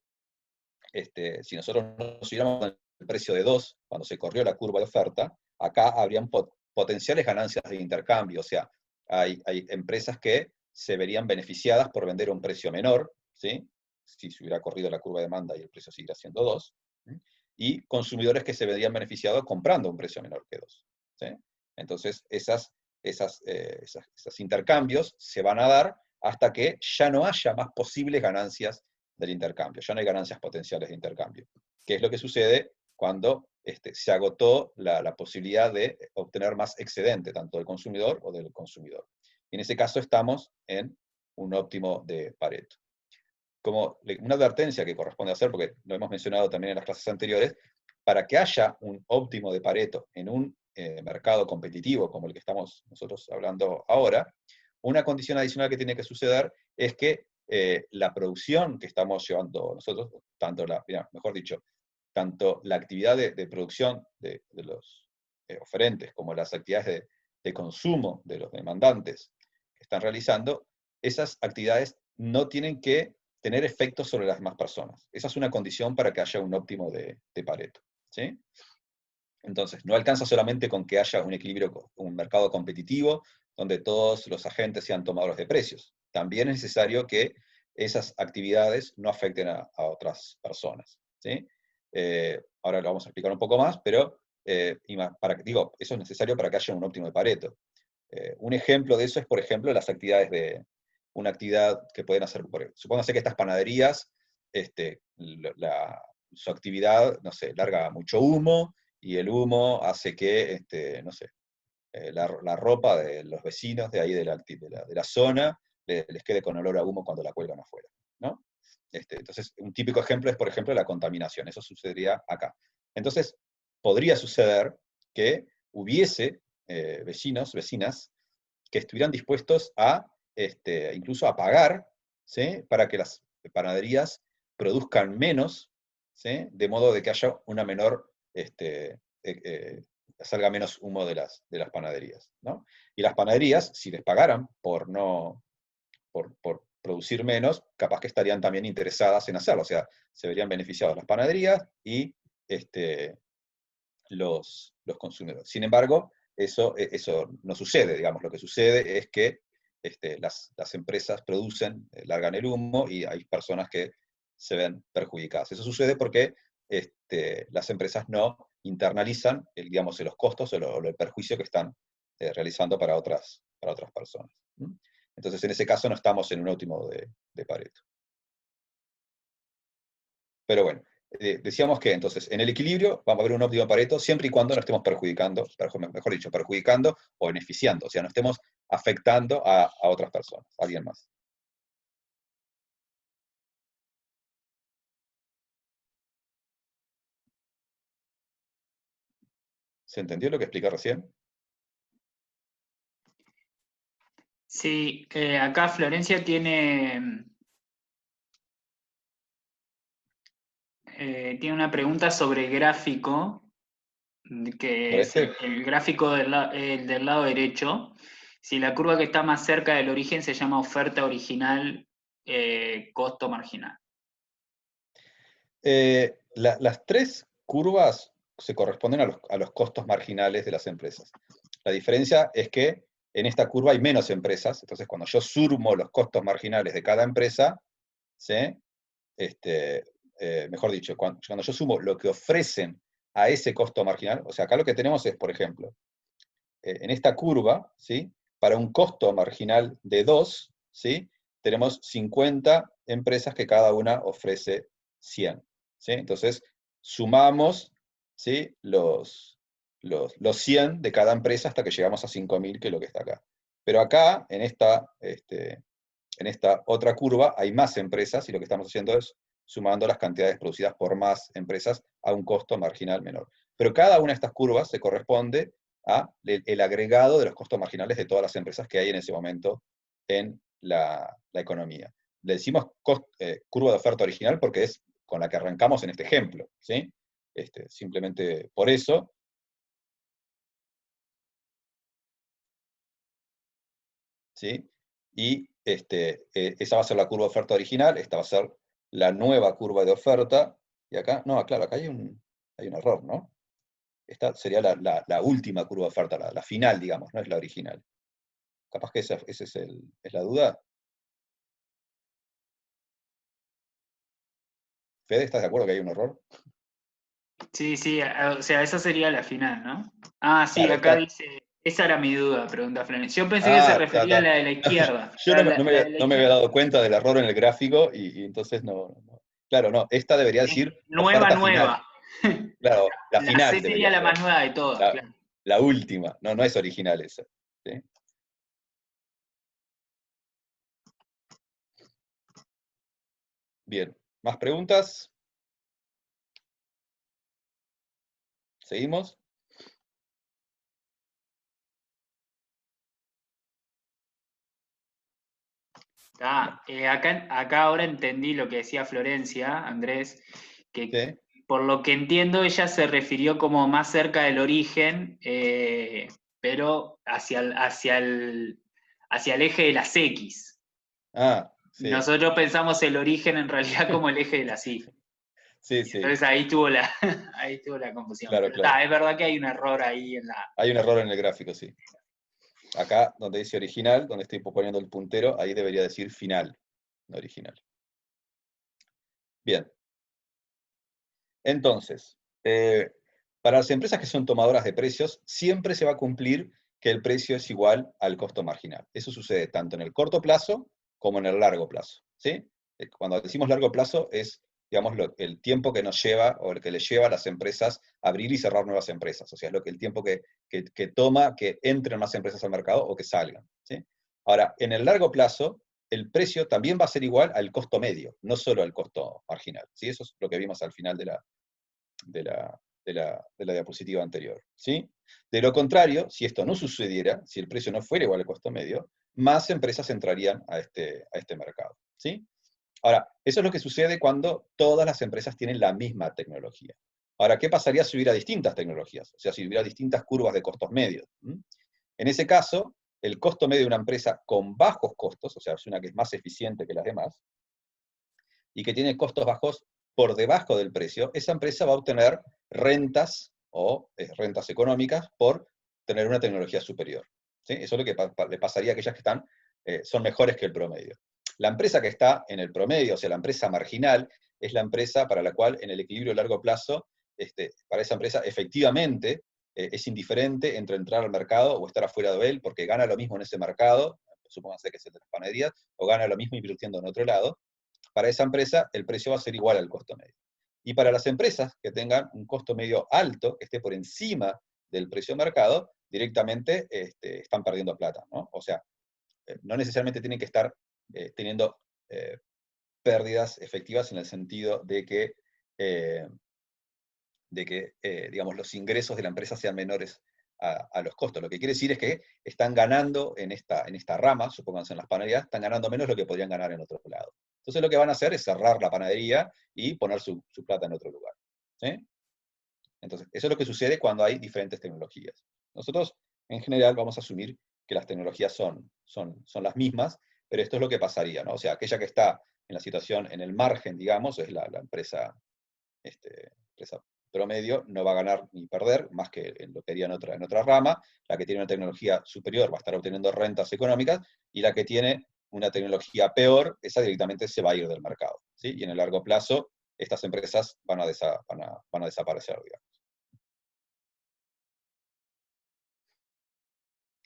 [SPEAKER 1] si nosotros nos hubiéramos dado el precio de 2 cuando se corrió la curva de oferta, acá habrían potenciales ganancias de intercambio, o sea, hay empresas que se verían beneficiadas por vender a un precio menor, ¿sí? Si se hubiera corrido la curva de demanda y el precio siguiera siendo 2, ¿sí? Y consumidores que se verían beneficiados comprando a un precio menor que 2, ¿sí? Entonces, esos intercambios se van a dar hasta que ya no haya más posibles ganancias del intercambio, ya no hay ganancias potenciales de intercambio. ¿Qué es lo que sucede cuando se agotó la posibilidad de obtener más excedente, tanto del consumidor o del consumidor? Y en ese caso estamos en un óptimo de Pareto. Como una advertencia que corresponde hacer, porque lo hemos mencionado también en las clases anteriores, para que haya un óptimo de Pareto en un mercado competitivo como el que estamos nosotros hablando ahora, una condición adicional que tiene que suceder es que la producción que estamos llevando nosotros, mejor dicho, tanto la actividad de producción de los oferentes como las actividades de consumo de los demandantes que están realizando, esas actividades no tienen que tener efectos sobre las demás personas. Esa es una condición para que haya un óptimo de Pareto, ¿sí? Entonces, no alcanza solamente con que haya un equilibrio, un mercado competitivo, donde todos los agentes sean tomadores de precios. También es necesario que esas actividades no afecten a otras personas, ¿sí? Ahora lo vamos a explicar un poco más, pero eso es necesario para que haya un óptimo de Pareto. Un ejemplo de eso es, por ejemplo, las actividades una actividad que pueden hacer, supóngase que estas panaderías, su actividad, no sé, larga mucho humo, y el humo hace que, no sé, la ropa de los vecinos de ahí de la zona les quede con olor a humo cuando la cuelgan afuera, ¿no? Entonces, un típico ejemplo es, por ejemplo, la contaminación. Eso sucedería acá. Entonces, podría suceder que hubiese vecinos, vecinas, que estuvieran dispuestos a, incluso a pagar, ¿sí? Para que las panaderías produzcan menos, ¿sí? De modo de que haya una menor, salga menos humo de las panaderías, ¿no? Y las panaderías, si les pagaran por producir menos, capaz que estarían también interesadas en hacerlo, o sea, se verían beneficiados las panaderías y los consumidores. Sin embargo, eso no sucede, digamos, lo que sucede es que las empresas producen, largan el humo y hay personas que se ven perjudicadas. Eso sucede porque las empresas no internalizan digamos, los costos o el perjuicio que están realizando para otras personas. Entonces, en ese caso no estamos en un óptimo de Pareto. Pero bueno, decíamos que entonces en el equilibrio vamos a ver un óptimo de Pareto siempre y cuando no estemos perjudicando, mejor dicho, perjudicando o beneficiando, o sea, no estemos afectando a otras personas, a alguien más. ¿Se entendió lo que expliqué recién?
[SPEAKER 2] Sí, acá Florencia tiene una pregunta sobre el gráfico, que
[SPEAKER 1] ¿Sobre
[SPEAKER 2] es
[SPEAKER 1] este?
[SPEAKER 2] el gráfico el del lado derecho. Si la curva que está más cerca del origen se llama oferta original, costo marginal.
[SPEAKER 1] Las tres curvas se corresponden a los costos marginales de las empresas. La diferencia es que en esta curva hay menos empresas, entonces cuando yo sumo los costos marginales de cada empresa, ¿sí? Mejor dicho, cuando yo sumo lo que ofrecen a ese costo marginal, o sea, acá lo que tenemos es, por ejemplo, en esta curva, ¿sí? Para un costo marginal de 2, ¿sí? Tenemos 50 empresas que cada una ofrece 100. ¿Sí? Entonces, sumamos, ¿sí? los 100 de cada empresa hasta que llegamos a 5.000, que es lo que está acá. Pero acá, en esta otra curva, hay más empresas, y lo que estamos haciendo es sumando las cantidades producidas por más empresas a un costo marginal menor. Pero cada una de estas curvas se corresponde el agregado de los costos marginales de todas las empresas que hay en ese momento en la economía. Le decimos curva de oferta original porque es con la que arrancamos en este ejemplo, ¿sí? Simplemente por eso. ¿Sí? Y esa va a ser la curva de oferta original, esta va a ser la nueva curva de oferta, y acá, no, claro, acá hay un error, ¿no? Esta sería la última curva de oferta, la final, digamos, no es la original. Capaz que esa es la duda. Fede, ¿estás de acuerdo que hay un error?
[SPEAKER 2] Sí, sí, o sea, esa sería la final, ¿no? Ah, sí,
[SPEAKER 1] Claro,
[SPEAKER 2] acá
[SPEAKER 1] esta.
[SPEAKER 2] dice, esa era mi duda, pregunta Florencia. Yo pensé que se
[SPEAKER 1] Ah,
[SPEAKER 2] refería a la de la izquierda.
[SPEAKER 1] yo
[SPEAKER 2] La, la- la de la
[SPEAKER 1] no me había
[SPEAKER 2] izquierda.
[SPEAKER 1] dado cuenta del error en el gráfico y entonces no. Claro, no, esta debería
[SPEAKER 2] Es
[SPEAKER 1] decir
[SPEAKER 2] nueva,
[SPEAKER 1] oferta final.
[SPEAKER 2] nueva.
[SPEAKER 1] Claro, la
[SPEAKER 2] La
[SPEAKER 1] final
[SPEAKER 2] C sería
[SPEAKER 1] debería
[SPEAKER 2] la
[SPEAKER 1] ser.
[SPEAKER 2] más nueva de todas,
[SPEAKER 1] La,
[SPEAKER 2] claro.
[SPEAKER 1] la última, no es original esa. ¿Sí? Bien, ¿más preguntas? ¿Seguimos?
[SPEAKER 2] Acá ahora entendí lo que decía Florencia, Andrés, que
[SPEAKER 1] ¿Sí?
[SPEAKER 2] por lo que entiendo ella se refirió como más cerca del origen, pero hacia el eje de las X.
[SPEAKER 1] Ah, sí,
[SPEAKER 2] Nosotros pensamos el origen en realidad como el eje de las Y.
[SPEAKER 1] sí, sí,
[SPEAKER 2] Entonces ahí tuvo la, ahí tuvo la confusión.
[SPEAKER 1] claro,
[SPEAKER 2] Pero
[SPEAKER 1] claro.
[SPEAKER 2] es verdad que hay un error ahí en la...
[SPEAKER 1] Hay un error en el gráfico, sí. Acá, donde dice original, donde estoy poniendo el puntero, ahí debería decir final, no original. Bien. Entonces, para las empresas que son tomadoras de precios, siempre se va a cumplir que el precio es igual al costo marginal. Eso sucede tanto en el corto plazo como en el largo plazo. ¿Sí? Cuando decimos largo plazo es, digamos, el tiempo que nos lleva o el que le lleva a las empresas a abrir y cerrar nuevas empresas. O sea, es el tiempo que toma que entren más empresas al mercado o que salgan. ¿Sí? Ahora, en el largo plazo, el precio también va a ser igual al costo medio, no solo al costo marginal. ¿Sí? Eso es lo que vimos al final de la diapositiva anterior. ¿Sí? De lo contrario, si esto no sucediera, si el precio no fuera igual al costo medio, más empresas entrarían a este mercado. ¿Sí? Ahora, eso es lo que sucede cuando todas las empresas tienen la misma tecnología. Ahora, ¿qué pasaría si hubiera distintas tecnologías? O sea, si hubiera distintas curvas de costos medios. En ese caso, el costo medio de una empresa con bajos costos, o sea, es una que es más eficiente que las demás, y que tiene costos bajos por debajo del precio, esa empresa va a obtener rentas o rentas económicas por tener una tecnología superior. ¿Sí? Eso es lo que le pasaría a aquellas que están son mejores que el promedio. La empresa que está en el promedio, o sea, la empresa marginal, es la empresa para la cual en el equilibrio a largo plazo, para esa empresa efectivamente es indiferente entre entrar al mercado o estar afuera de él, porque gana lo mismo en ese mercado, supónganse que es el de las panaderías, o gana lo mismo invirtiendo en otro lado. Para esa empresa el precio va a ser igual al costo medio. Y para las empresas que tengan un costo medio alto, que esté por encima del precio de mercado, directamente están perdiendo plata, ¿no? O sea, no necesariamente tienen que estar teniendo pérdidas efectivas en el sentido de que, digamos, los ingresos de la empresa sean menores a los costos. Lo que quiere decir es que están ganando en esta rama, supónganse en las panaderías, están ganando menos de lo que podrían ganar en otro lado. Entonces lo que van a hacer es cerrar la panadería y poner su plata en otro lugar. ¿Sí? Entonces, eso es lo que sucede cuando hay diferentes tecnologías. Nosotros, en general, vamos a asumir que las tecnologías son las mismas, pero esto es lo que pasaría, ¿no? O sea, aquella que está en la situación, en el margen, digamos, es la empresa promedio, no va a ganar ni perder, más que en lo que haría en otra rama. La que tiene una tecnología superior va a estar obteniendo rentas económicas, y la que tiene una tecnología peor, esa directamente se va a ir del mercado, ¿sí? Y en el largo plazo, estas empresas van a desaparecer, digamos.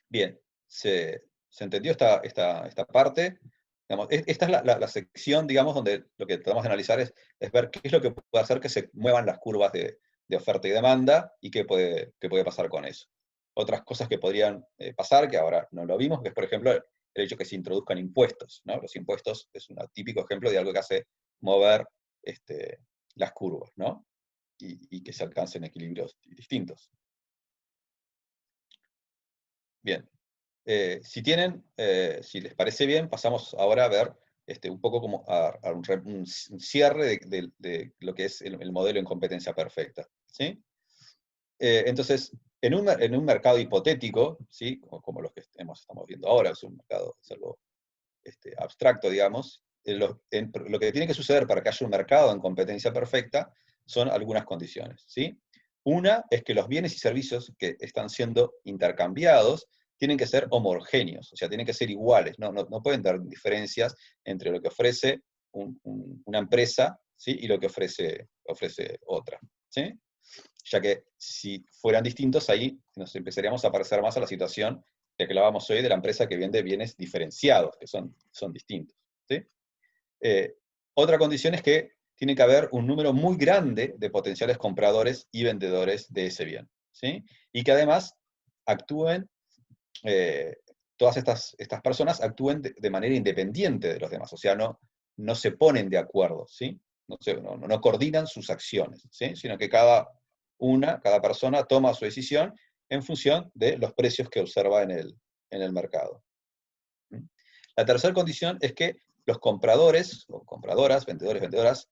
[SPEAKER 1] Bien, ¿se entendió esta parte? Digamos, esta es la sección, digamos, donde lo que tratamos de analizar es ver qué es lo que puede hacer que se muevan las curvas de oferta y demanda, y qué puede pasar con eso. Otras cosas que podrían pasar, que ahora no lo vimos, que es, por ejemplo, el hecho que se introduzcan impuestos, ¿no? Los impuestos es un típico ejemplo de algo que hace mover las curvas, ¿no? Y que se alcancen equilibrios distintos. Bien. Si les parece bien, pasamos ahora a ver un poco como a un cierre de lo que es el modelo en competencia perfecta, ¿sí? Entonces, en un mercado hipotético, ¿sí? Como los que estamos viendo ahora, es un mercado, es algo abstracto, digamos, lo que tiene que suceder para que haya un mercado en competencia perfecta son algunas condiciones, ¿sí? Una es que los bienes y servicios que están siendo intercambiados tienen que ser homogéneos, o sea, tienen que ser iguales, no pueden dar diferencias entre lo que ofrece una empresa, ¿sí? Y lo que ofrece otra, ¿sí? Ya que si fueran distintos, ahí nos empezaríamos a parecer más a la situación que hablábamos hoy de la empresa que vende bienes diferenciados, que son distintos, ¿sí? Otra condición es que tiene que haber un número muy grande de potenciales compradores y vendedores de ese bien, ¿sí? Y que además actúen, todas estas personas actúen de manera independiente de los demás, o sea, no se ponen de acuerdo, ¿sí? No coordinan sus acciones, ¿sí? Sino que cada persona toma su decisión en función de los precios que observa en el mercado. La tercera condición es que los compradores o compradoras, vendedores, vendedoras,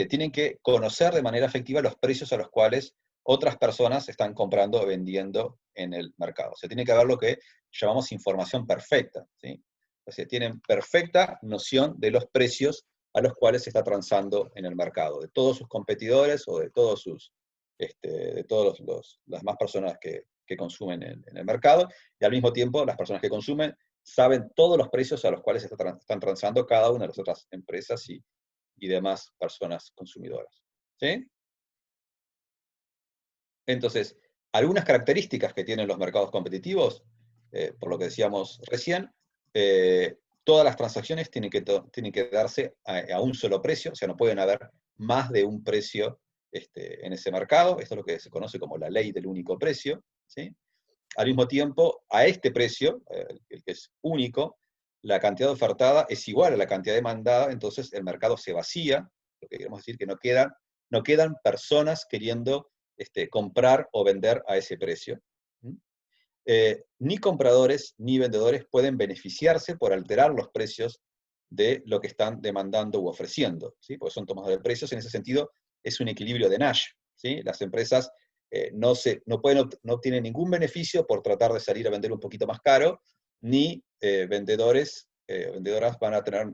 [SPEAKER 1] tienen que conocer de manera efectiva los precios a los cuales otras personas están comprando o vendiendo en el mercado. O sea, tiene que haber lo que llamamos información perfecta, ¿sí? O sea, tienen perfecta noción de los precios a los cuales se está transando en el mercado, de todos sus competidores o de todas las más personas que consumen en el mercado, y al mismo tiempo las personas que consumen saben todos los precios a los cuales están transando cada una de las otras empresas y demás personas consumidoras, ¿sí? Entonces, algunas características que tienen los mercados competitivos, por lo que decíamos recién, todas las transacciones tienen que darse a un solo precio, o sea, no pueden haber más de un precio en ese mercado. Esto es lo que se conoce como la ley del único precio, ¿sí? Al mismo tiempo, a este precio, el que es único, la cantidad ofertada es igual a la cantidad demandada, entonces el mercado se vacía, lo que queremos decir que no quedan personas queriendo comprar o vender a ese precio. Ni compradores ni vendedores pueden beneficiarse por alterar los precios de lo que están demandando u ofreciendo, ¿sí? Porque son tomadores de precios. En ese sentido, es un equilibrio de Nash, ¿sí? Las empresas no obtienen ningún beneficio por tratar de salir a vender un poquito más caro, ni vendedoras van a tener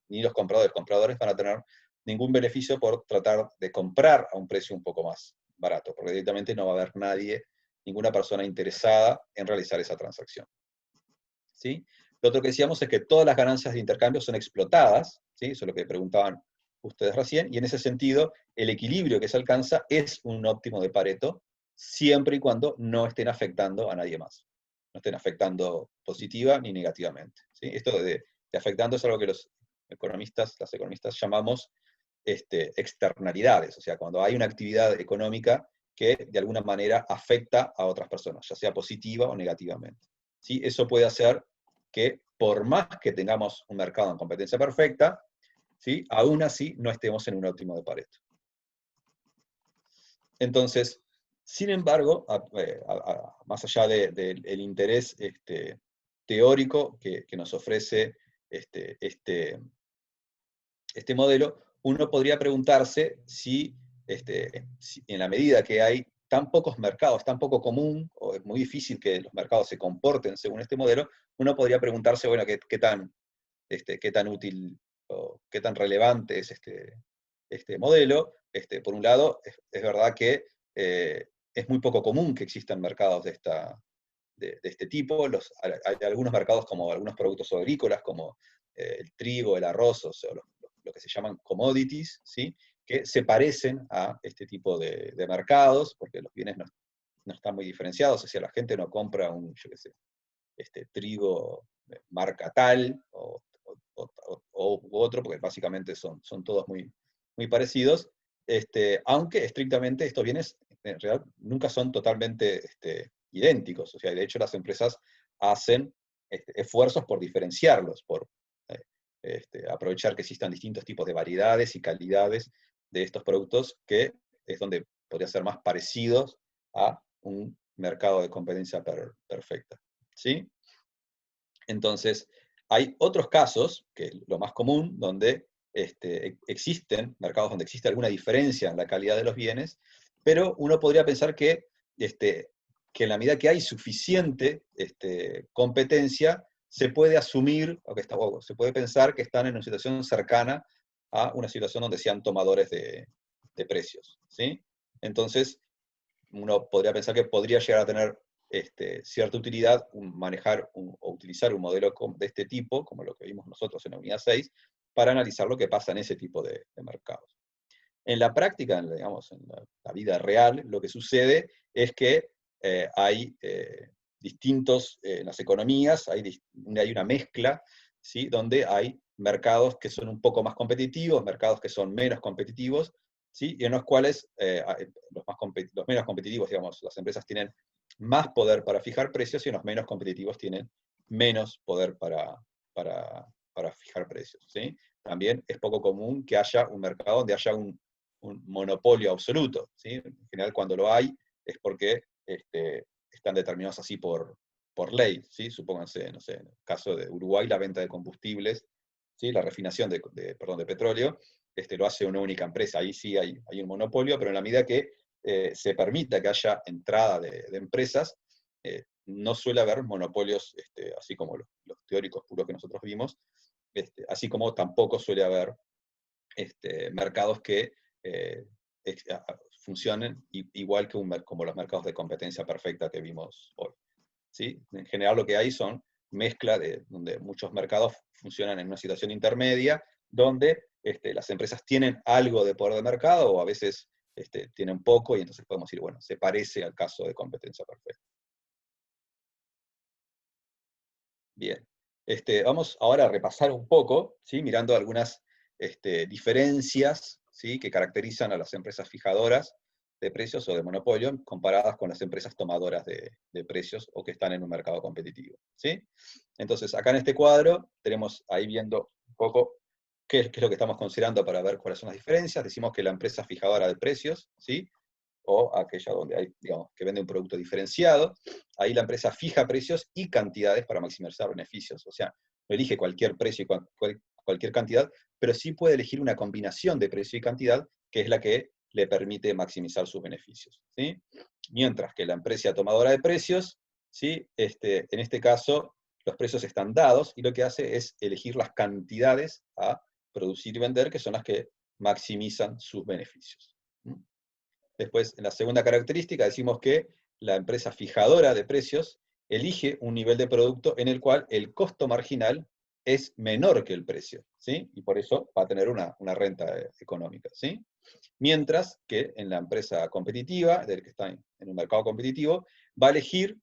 [SPEAKER 1] ni los compradores van a tener ningún beneficio por tratar de comprar a un precio un poco más barato, porque directamente no va a haber ninguna persona interesada en realizar esa transacción, ¿sí? Lo otro que decíamos es que todas las ganancias de intercambio son explotadas, ¿sí? Eso es lo que preguntaban ustedes recién, y en ese sentido, el equilibrio que se alcanza es un óptimo de Pareto, siempre y cuando no estén afectando a nadie más. No estén afectando positiva ni negativamente, ¿sí? Esto de afectando es algo que las economistas llamamos externalidades, o sea, cuando hay una actividad económica que de alguna manera afecta a otras personas, ya sea positiva o negativamente. ¿Sí? Eso puede hacer que por más que tengamos un mercado en competencia perfecta, ¿sí? Aún así no estemos en un óptimo de Pareto. Entonces, sin embargo, más allá del interés teórico que nos ofrece este modelo, uno podría preguntarse si en la medida que hay tan pocos mercados, tan poco común, o es muy difícil que los mercados se comporten según este modelo, uno podría preguntarse, bueno, qué tan útil o qué tan relevante es este modelo. Por un lado, es verdad que es muy poco común que existan mercados de este tipo. Hay algunos mercados como algunos productos agrícolas, como el trigo, el arroz, o sea, lo que se llaman commodities, ¿sí? Que se parecen a este tipo de mercados, porque los bienes no están muy diferenciados, o sea, la gente no compra yo qué sé, trigo marca tal u otro, porque básicamente son todos muy parecidos, aunque estrictamente estos bienes en realidad nunca son totalmente idénticos, o sea, de hecho las empresas hacen esfuerzos por diferenciarlos, por eh, aprovechar que existan distintos tipos de variedades y calidades de estos productos, que es donde podría ser más parecidos a un mercado de competencia perfecta. ¿Sí? Entonces, hay otros casos, que lo más común, donde existen mercados donde existe alguna diferencia en la calidad de los bienes, pero uno podría pensar que en la medida que hay suficiente competencia, se puede asumir, o se puede pensar que están en una situación cercana a una situación donde sean tomadores de precios. ¿Sí? Entonces, uno podría pensar que podría llegar a tener cierta utilidad manejar o utilizar un modelo de este tipo, como lo que vimos nosotros en la unidad 6, para analizar lo que pasa en ese tipo de mercados. En la práctica, digamos, en la vida real, lo que sucede es que hay distintos, en las economías, hay una mezcla, ¿sí? Donde hay mercados que son un poco más competitivos, mercados que son menos competitivos, ¿sí? Y en los cuales los menos competitivos, digamos, las empresas tienen más poder para fijar precios y los menos competitivos tienen menos poder para fijar precios, ¿sí? También es poco común que haya un mercado donde haya un monopolio absoluto, ¿sí? En general, cuando lo hay, es porque están determinados así por ley, ¿sí? Supónganse, no sé, en el caso de Uruguay, la venta de combustibles, ¿sí? La refinación de petróleo, lo hace una única empresa, ahí sí hay un monopolio, pero en la medida que se permita que haya entrada de empresas, no suele haber monopolios, así como los teóricos puros que nosotros vimos, así como tampoco suele haber mercados que eh, funcionen igual que como los mercados de competencia perfecta que vimos hoy. ¿Sí? En general lo que hay son mezcla donde muchos mercados funcionan en una situación intermedia, donde las empresas tienen algo de poder de mercado o a veces tienen poco, y entonces podemos decir, bueno, se parece al caso de competencia perfecta. Bien. Vamos ahora a repasar un poco, ¿sí? Mirando algunas diferencias, ¿sí? Que caracterizan a las empresas fijadoras de precios o de monopolio comparadas con las empresas tomadoras de precios o que están en un mercado competitivo. ¿Sí? Entonces, acá en este cuadro tenemos ahí viendo un poco qué es lo que estamos considerando para ver cuáles son las diferencias. Decimos que la empresa fijadora de precios, ¿sí? O aquella donde hay, digamos, que vende un producto diferenciado, ahí la empresa fija precios y cantidades para maximizar beneficios. O sea, no elige cualquier precio y cualquier cantidad, pero sí puede elegir una combinación de precio y cantidad, que es la que le permite maximizar sus beneficios. ¿Sí? Mientras que la empresa tomadora de precios, ¿sí? En este caso, los precios están dados y lo que hace es elegir las cantidades a producir y vender, que son las que maximizan sus beneficios. Después, en la segunda característica, decimos que la empresa fijadora de precios elige un nivel de producto en el cual el costo marginal es menor que el precio, ¿sí? Y por eso va a tener una renta económica, ¿sí? Mientras que en la empresa competitiva, del que está en un mercado competitivo, va a elegir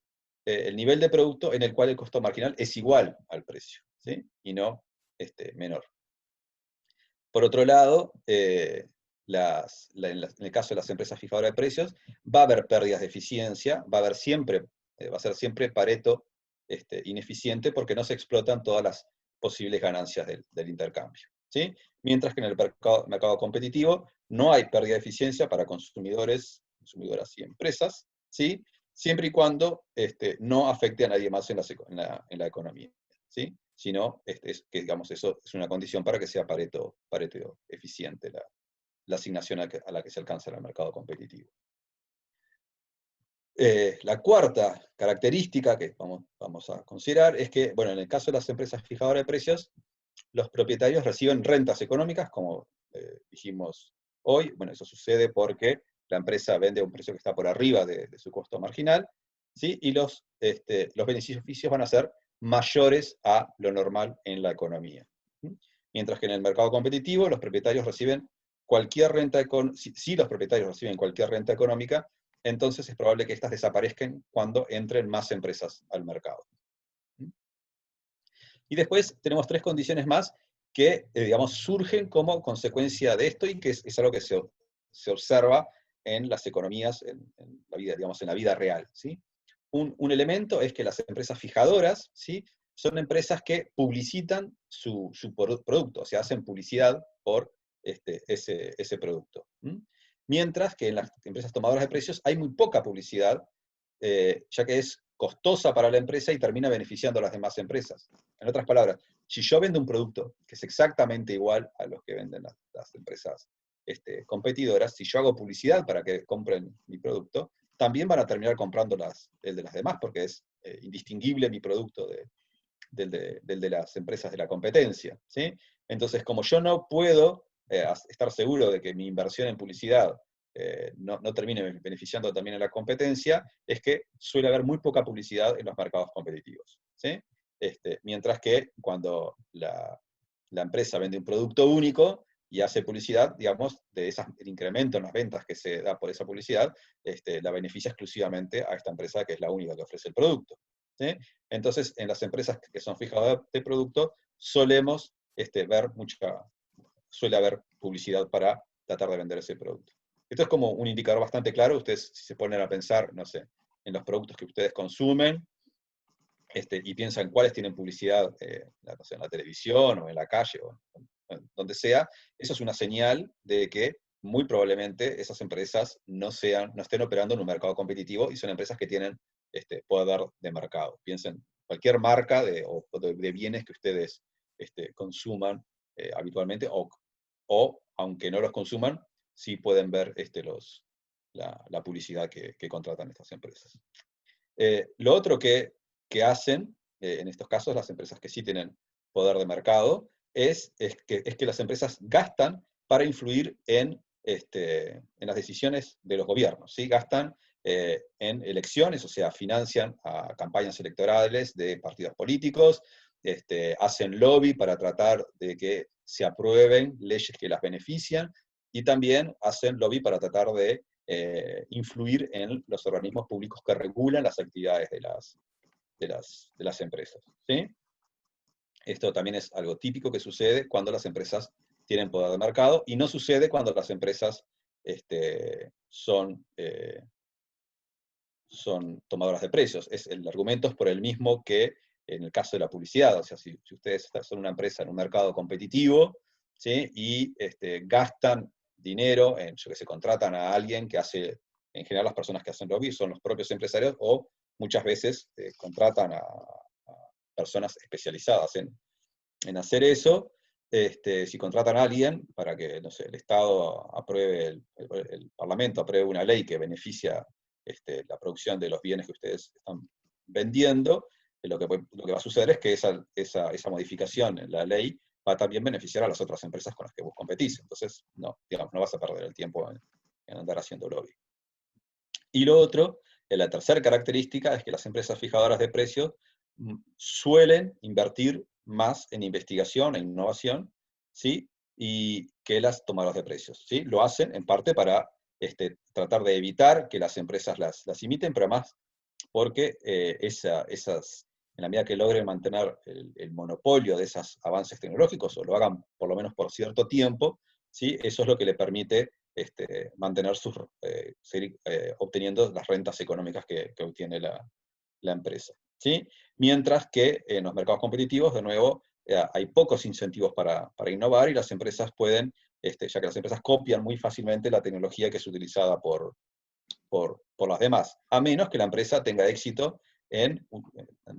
[SPEAKER 1] el nivel de producto en el cual el costo marginal es igual al precio, ¿sí? Y no menor. Por otro lado, en el caso de las empresas fijadoras de precios, va a haber pérdidas de eficiencia, va a ser siempre Pareto ineficiente porque no se explotan todas las posibles ganancias del intercambio, ¿sí? Mientras que en el mercado competitivo no hay pérdida de eficiencia para consumidores, consumidoras y empresas, ¿sí? Siempre y cuando no afecte a nadie más en la economía, ¿sí? Sino que, digamos, eso es una condición para que sea Pareto eficiente la asignación a la que se alcanza en el mercado competitivo. La cuarta característica que vamos a considerar es que, bueno, en el caso de las empresas fijadoras de precios, los propietarios reciben rentas económicas, como dijimos hoy. Bueno, eso sucede porque la empresa vende a un precio que está por arriba de su costo marginal, ¿sí? Y los beneficios van a ser mayores a lo normal en la economía. ¿Sí? Mientras que en el mercado competitivo los propietarios reciben cualquier renta económica. Si los propietarios reciben cualquier renta económica, entonces es probable que éstas desaparezcan cuando entren más empresas al mercado. Y después tenemos tres condiciones más que, digamos, surgen como consecuencia de esto y que es algo que se observa en las economías, en la vida, digamos, en la vida real, ¿sí? Un elemento es que las empresas fijadoras, ¿sí?, son empresas que publicitan su producto, o sea, hacen publicidad por ese producto. Mientras que en las empresas tomadoras de precios hay muy poca publicidad, ya que es costosa para la empresa y termina beneficiando a las demás empresas. En otras palabras, si yo vendo un producto que es exactamente igual a los que venden las empresas competidoras, si yo hago publicidad para que compren mi producto, también van a terminar comprando el de las demás, porque es indistinguible mi producto del de las empresas de la competencia, ¿sí? Entonces, como yo no puedo estar seguro de que mi inversión en publicidad no termine beneficiando también a la competencia, es que suele haber muy poca publicidad en los mercados competitivos, ¿sí? Mientras que cuando la empresa vende un producto único y hace publicidad, digamos, el incremento en las ventas que se da por esa publicidad, la beneficia exclusivamente a esta empresa que es la única que ofrece el producto, ¿sí? Entonces, en las empresas que son fijadoras de producto, solemos suele haber publicidad para tratar de vender ese producto. Esto es como un indicador bastante claro. Ustedes, si se ponen a pensar, no sé, en los productos que ustedes consumen, y piensan cuáles tienen publicidad no sé, en la televisión o en la calle o donde sea, eso es una señal de que muy probablemente esas empresas no estén operando en un mercado competitivo y son empresas que tienen poder de mercado. Piensen cualquier marca de bienes que ustedes consuman habitualmente o, aunque no los consuman, sí pueden ver la publicidad que contratan estas empresas. Lo otro que hacen, en estos casos, las empresas que sí tienen poder de mercado, es que las empresas gastan para influir en las decisiones de los gobiernos, ¿sí? Gastan en elecciones, o sea, financian a campañas electorales de partidos políticos, hacen lobby para tratar de que se aprueben leyes que las benefician, y también hacen lobby para tratar de influir en los organismos públicos que regulan las actividades de las empresas, ¿sí? Esto también es algo típico que sucede cuando las empresas tienen poder de mercado, y no sucede cuando las empresas son tomadoras de precios. El argumento es por el mismo que en el caso de la publicidad. O sea, si ustedes son una empresa en un mercado competitivo, ¿sí?, y gastan dinero yo que sé, contratan a alguien que hace, en general las personas que hacen lobby son los propios empresarios, o muchas veces contratan a personas especializadas en hacer eso. Si contratan a alguien para que, no sé, el Estado apruebe, el Parlamento apruebe una ley que beneficia la producción de los bienes que ustedes están vendiendo, lo que va a suceder es que esa modificación en la ley va a también beneficiar a las otras empresas con las que vos competís. Entonces, no vas a perder el tiempo en andar haciendo lobby. Y lo otro La tercera característica es que las empresas fijadoras de precios suelen invertir más en investigación e innovación, ¿sí? Y que las tomadoras de precios, ¿sí? Lo hacen en parte para tratar de evitar que las empresas las imiten, pero además porque en la medida que logren mantener el monopolio de esos avances tecnológicos, o lo hagan por lo menos por cierto tiempo, ¿sí? Eso es lo que le permite mantener seguir obteniendo las rentas económicas que obtiene la empresa, ¿sí? Mientras que en los mercados competitivos, de nuevo, hay pocos incentivos para innovar, y las empresas pueden, ya que las empresas copian muy fácilmente la tecnología que es utilizada por las demás, a menos que la empresa tenga éxito en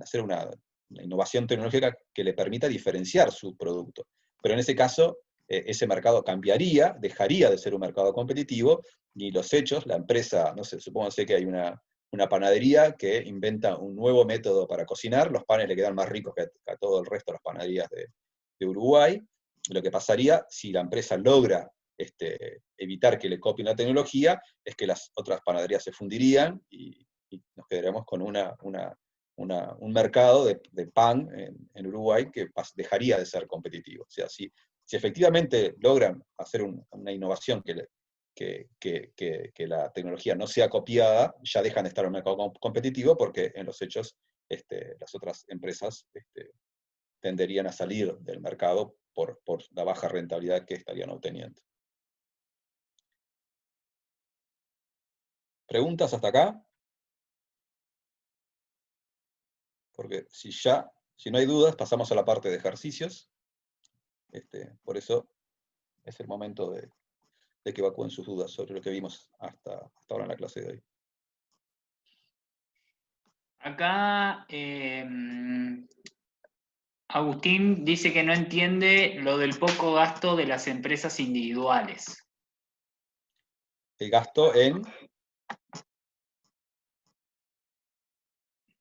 [SPEAKER 1] hacer una innovación tecnológica que le permita diferenciar su producto. Pero en ese caso, ese mercado cambiaría, dejaría de ser un mercado competitivo, y los hechos, la empresa, no sé, supónganse que hay una panadería que inventa un nuevo método para cocinar, los panes le quedan más ricos que a todo el resto de las panaderías de Uruguay. Lo que pasaría si la empresa logra evitar que le copien la tecnología, es que las otras panaderías se fundirían y nos quedaríamos con un mercado de pan en Uruguay que dejaría de ser competitivo. O sea, si efectivamente logran hacer una innovación que la tecnología no sea copiada, ya dejan de estar en un mercado competitivo, porque en los hechos las otras empresas tenderían a salir del mercado por la baja rentabilidad que estarían obteniendo. ¿Preguntas hasta acá? Porque si no hay dudas, pasamos a la parte de ejercicios. Por eso es el momento de que evacúen sus dudas sobre lo que vimos hasta ahora en la clase de hoy.
[SPEAKER 2] Acá Agustín dice que no entiende lo del poco gasto de las empresas individuales.
[SPEAKER 1] El gasto en...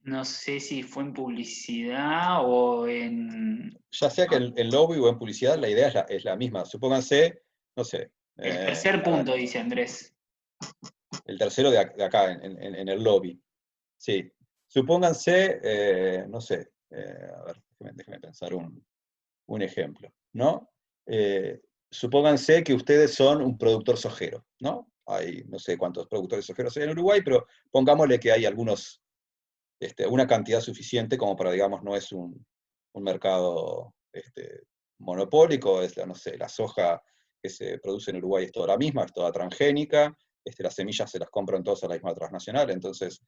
[SPEAKER 2] No sé si fue en publicidad o en...
[SPEAKER 1] Ya sea que en lobby o en publicidad, la idea es la misma. Supónganse, no sé...
[SPEAKER 2] El tercer punto, dice Andrés.
[SPEAKER 1] El tercero de acá, en el lobby. Sí. Supónganse, no sé, a ver, déjenme pensar un ejemplo, ¿no? Supónganse que ustedes son un productor sojero, ¿no? Hay no sé cuántos productores sojeros hay en Uruguay, pero pongámosle que hay algunos, una cantidad suficiente como para, digamos, no es un mercado monopólico, no sé, la soja que se produce en Uruguay es toda la misma, es toda transgénica, las semillas se las compran todas a la misma transnacional, entonces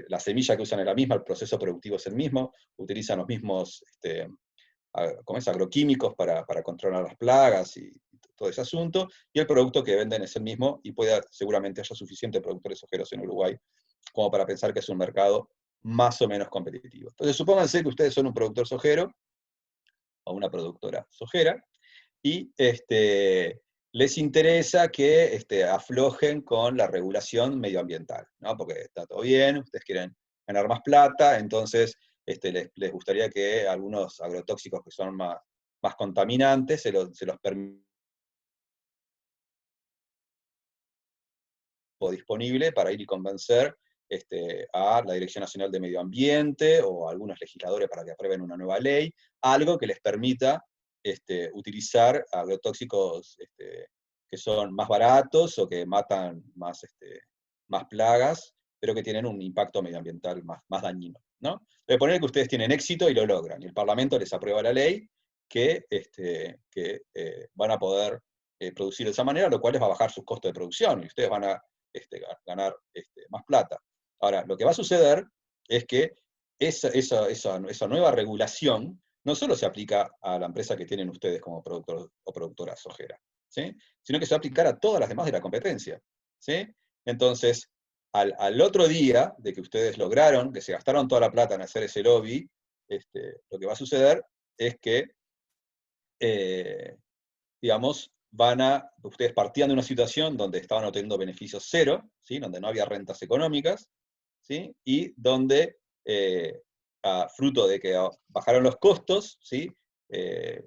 [SPEAKER 1] la semilla que usan es la misma, el proceso productivo es el mismo, utilizan los mismos agroquímicos para controlar las plagas y todo ese asunto, y el producto que venden es el mismo, y seguramente haya suficientes productores sojeros en Uruguay como para pensar que es un mercado más o menos competitivo. Entonces, supónganse que ustedes son un productor sojero, o una productora sojera, y les interesa que aflojen con la regulación medioambiental, ¿no? Porque está todo bien, ustedes quieren ganar más plata, entonces les gustaría que algunos agrotóxicos que son más contaminantes se los permitan disponible para ir y convencer a la Dirección Nacional de Medio Ambiente o a algunos legisladores para que aprueben una nueva ley, algo que les permita utilizar agrotóxicos que son más baratos o que matan más plagas, pero que tienen un impacto medioambiental más dañino, ¿no? Entonces, poner que ustedes tienen éxito y lo logran, y el Parlamento les aprueba la ley que van a poder producir de esa manera, lo cual les va a bajar sus costos de producción, y ustedes van a ganar más plata. Ahora, lo que va a suceder es que esa nueva regulación no solo se aplica a la empresa que tienen ustedes como productor o productora sojera, ¿sí? Sino que se va a aplicar a todas las demás de la competencia, ¿sí? Entonces, al otro día de que ustedes lograron, que se gastaron toda la plata en hacer ese lobby, lo que va a suceder es que, digamos, ustedes partían de una situación donde estaban obteniendo beneficios cero, ¿sí? Donde no había rentas económicas, ¿sí? Y donde, fruto de que bajaron los costos, ¿sí?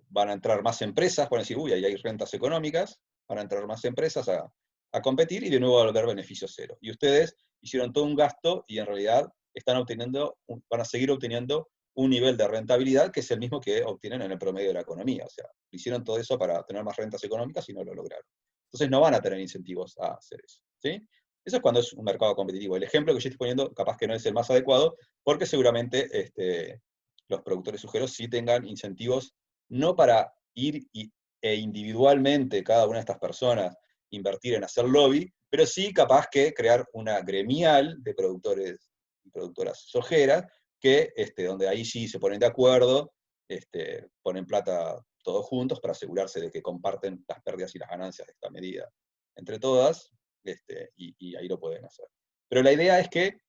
[SPEAKER 1] Van a entrar más empresas, van a decir, uy, ahí hay rentas económicas, van a entrar más empresas a a competir y de nuevo va a volver beneficio cero. Y ustedes hicieron todo un gasto y en realidad van a seguir obteniendo un nivel de rentabilidad que es el mismo que obtienen en el promedio de la economía. O sea, hicieron todo eso para tener más rentas económicas y no lo lograron. Entonces no van a tener incentivos a hacer eso. ¿Sí? Eso es cuando es un mercado competitivo. El ejemplo que yo estoy poniendo capaz que no es el más adecuado, porque seguramente los productores sujeros sí tengan incentivos, no para ir e individualmente cada una de estas personas invertir en hacer lobby, pero sí capaz que crear una gremial de productores y productoras sojeras, donde ahí sí se ponen de acuerdo, ponen plata todos juntos para asegurarse de que comparten las pérdidas y las ganancias de esta medida entre todas, y ahí lo pueden hacer. Pero la idea es que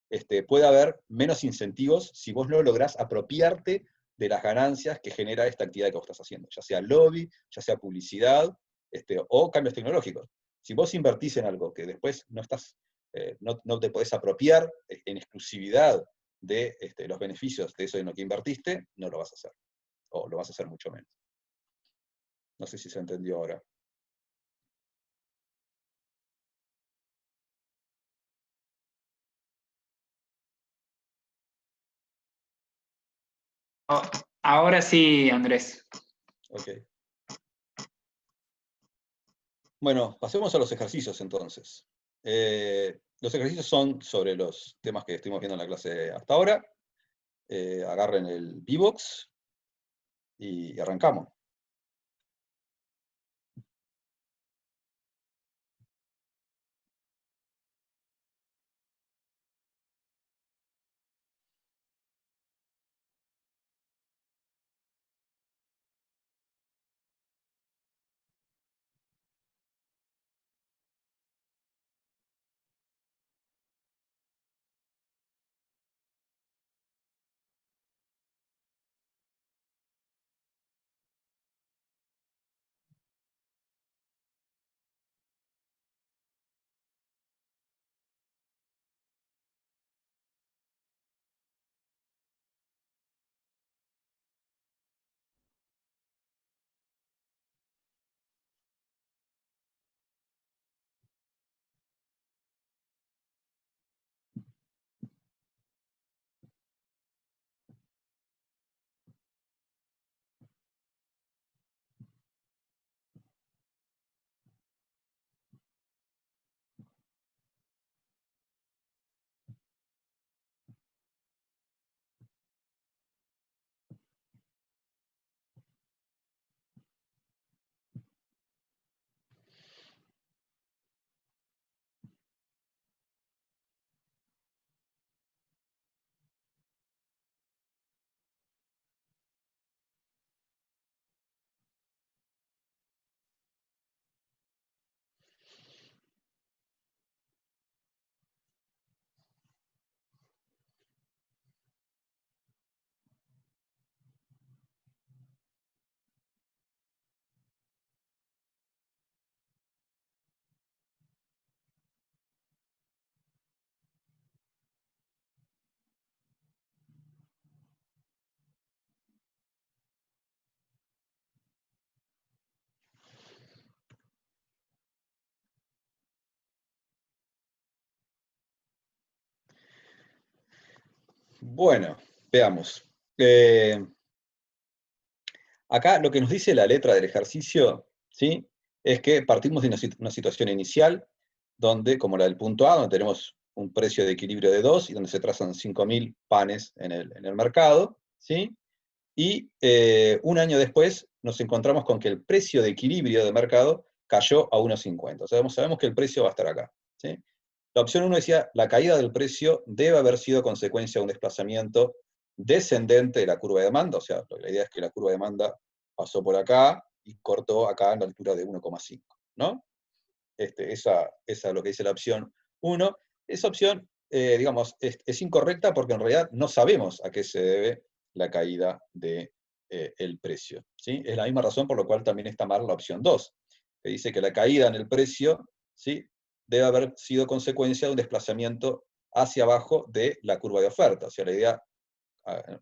[SPEAKER 1] puede haber menos incentivos si vos no lográs apropiarte de las ganancias que genera esta actividad que vos estás haciendo, ya sea lobby, ya sea publicidad, o cambios tecnológicos. Si vos invertís en algo que después no te podés apropiar en exclusividad de los beneficios de eso en lo que invertiste, no lo vas a hacer, o lo vas a hacer mucho menos. No sé si se entendió ahora.
[SPEAKER 2] Ahora sí, Andrés.
[SPEAKER 1] Ok. Bueno, pasemos a los ejercicios entonces. Los ejercicios son sobre los temas que estuvimos viendo en la clase hasta ahora. Agarren el Vbox y arrancamos. Bueno, veamos. Acá lo que nos dice la letra del ejercicio, ¿sí? Es que partimos de una situación inicial, donde, como la del punto A, donde tenemos un precio de equilibrio de 2 y donde se trazan 5.000 panes en el mercado, ¿sí? Y un año después nos encontramos con que el precio de equilibrio de mercado cayó a 1,50. O sea, sabemos que el precio va a estar acá, ¿sí? La opción 1 decía, la caída del precio debe haber sido consecuencia de un desplazamiento descendente de la curva de demanda, o sea, la idea es que la curva de demanda pasó por acá y cortó acá en la altura de 1,5, ¿no? Esa es lo que dice la opción 1. Esa opción, digamos, es incorrecta porque en realidad no sabemos a qué se debe la caída del precio, ¿sí? Es la misma razón por la cual también está mal la opción 2, que dice que la caída en el precio, ¿sí?, debe haber sido consecuencia de un desplazamiento hacia abajo de la curva de oferta. O sea, la idea,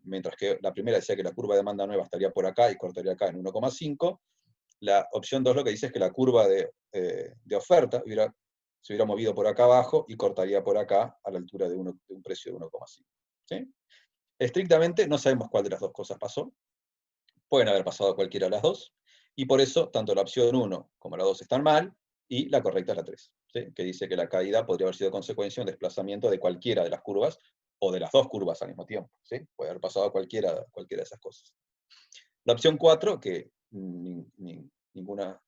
[SPEAKER 1] mientras que la primera decía que la curva de demanda nueva estaría por acá y cortaría acá en 1,5, la opción 2 lo que dice es que la curva de oferta hubiera se hubiera movido por acá abajo y cortaría por acá a la altura de un precio de 1,5. ¿Sí? Estrictamente no sabemos cuál de las dos cosas pasó. Pueden haber pasado cualquiera de las dos, y por eso tanto la opción 1 como la 2 están mal, y la correcta es la 3, ¿sí? Que dice que la caída podría haber sido consecuencia de un desplazamiento de cualquiera de las curvas, o de las dos curvas al mismo tiempo. ¿Sí? Puede haber pasado cualquiera de esas cosas. La opción 4, que ninguno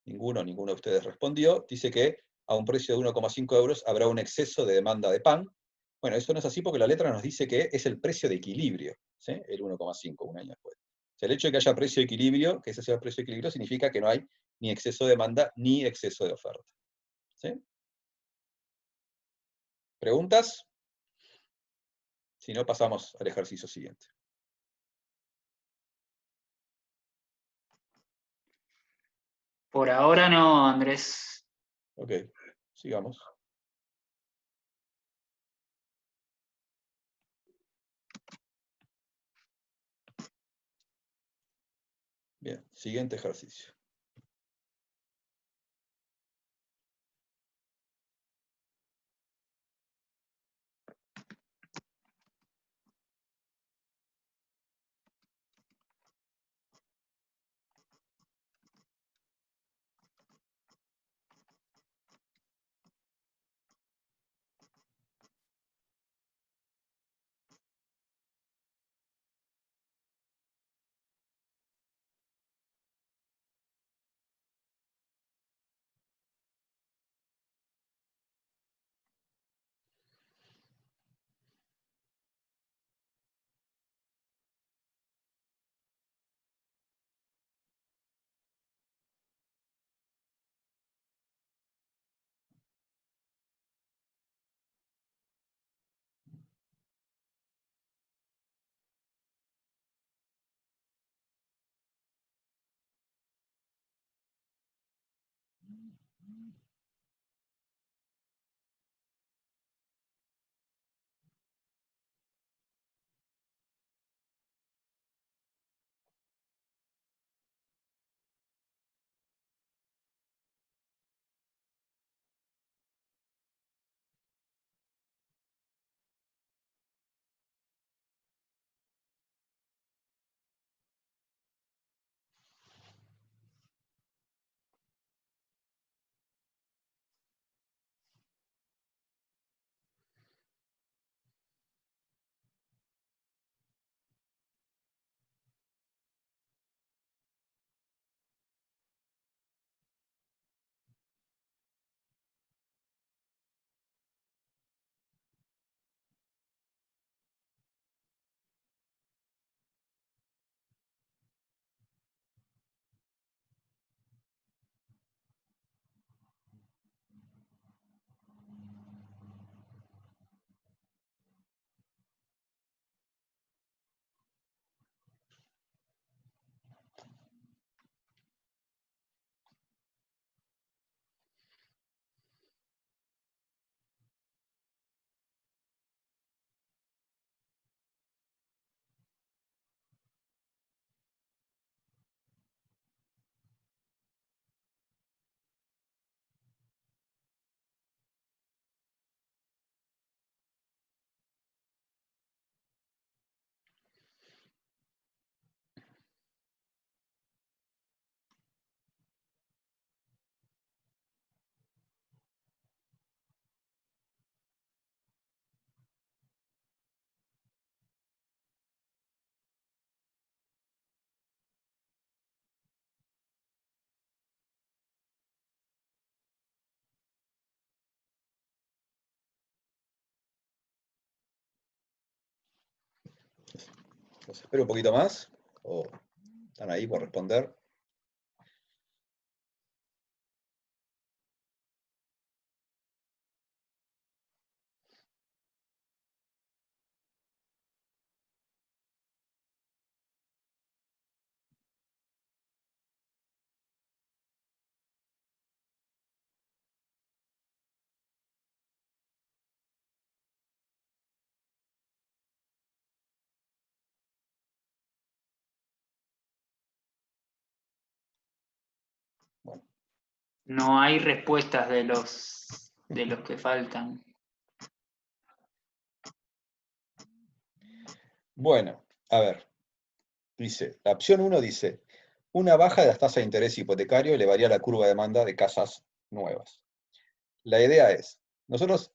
[SPEAKER 1] de ustedes respondió, dice que a un precio de 1,5 euros habrá un exceso de demanda de pan. Bueno, eso no es así porque la letra nos dice que es el precio de equilibrio, ¿sí? El 1,5, un año después. O sea, el hecho de que haya precio de equilibrio, que ese sea el precio de equilibrio, significa que no hay ni exceso de demanda ni exceso de oferta. ¿Sí? ¿Preguntas? Si no, pasamos al ejercicio siguiente.
[SPEAKER 2] Por ahora no, Andrés.
[SPEAKER 1] Ok, sigamos. Bien, siguiente ejercicio. ¿Los espero un poquito más? ¿O están ahí por responder? Bueno.
[SPEAKER 2] No hay respuestas de los de los que faltan.
[SPEAKER 1] Bueno, a ver. Dice, la opción 1 dice, una baja de las tasas de interés hipotecario elevaría la curva de demanda de casas nuevas. La idea es, nosotros,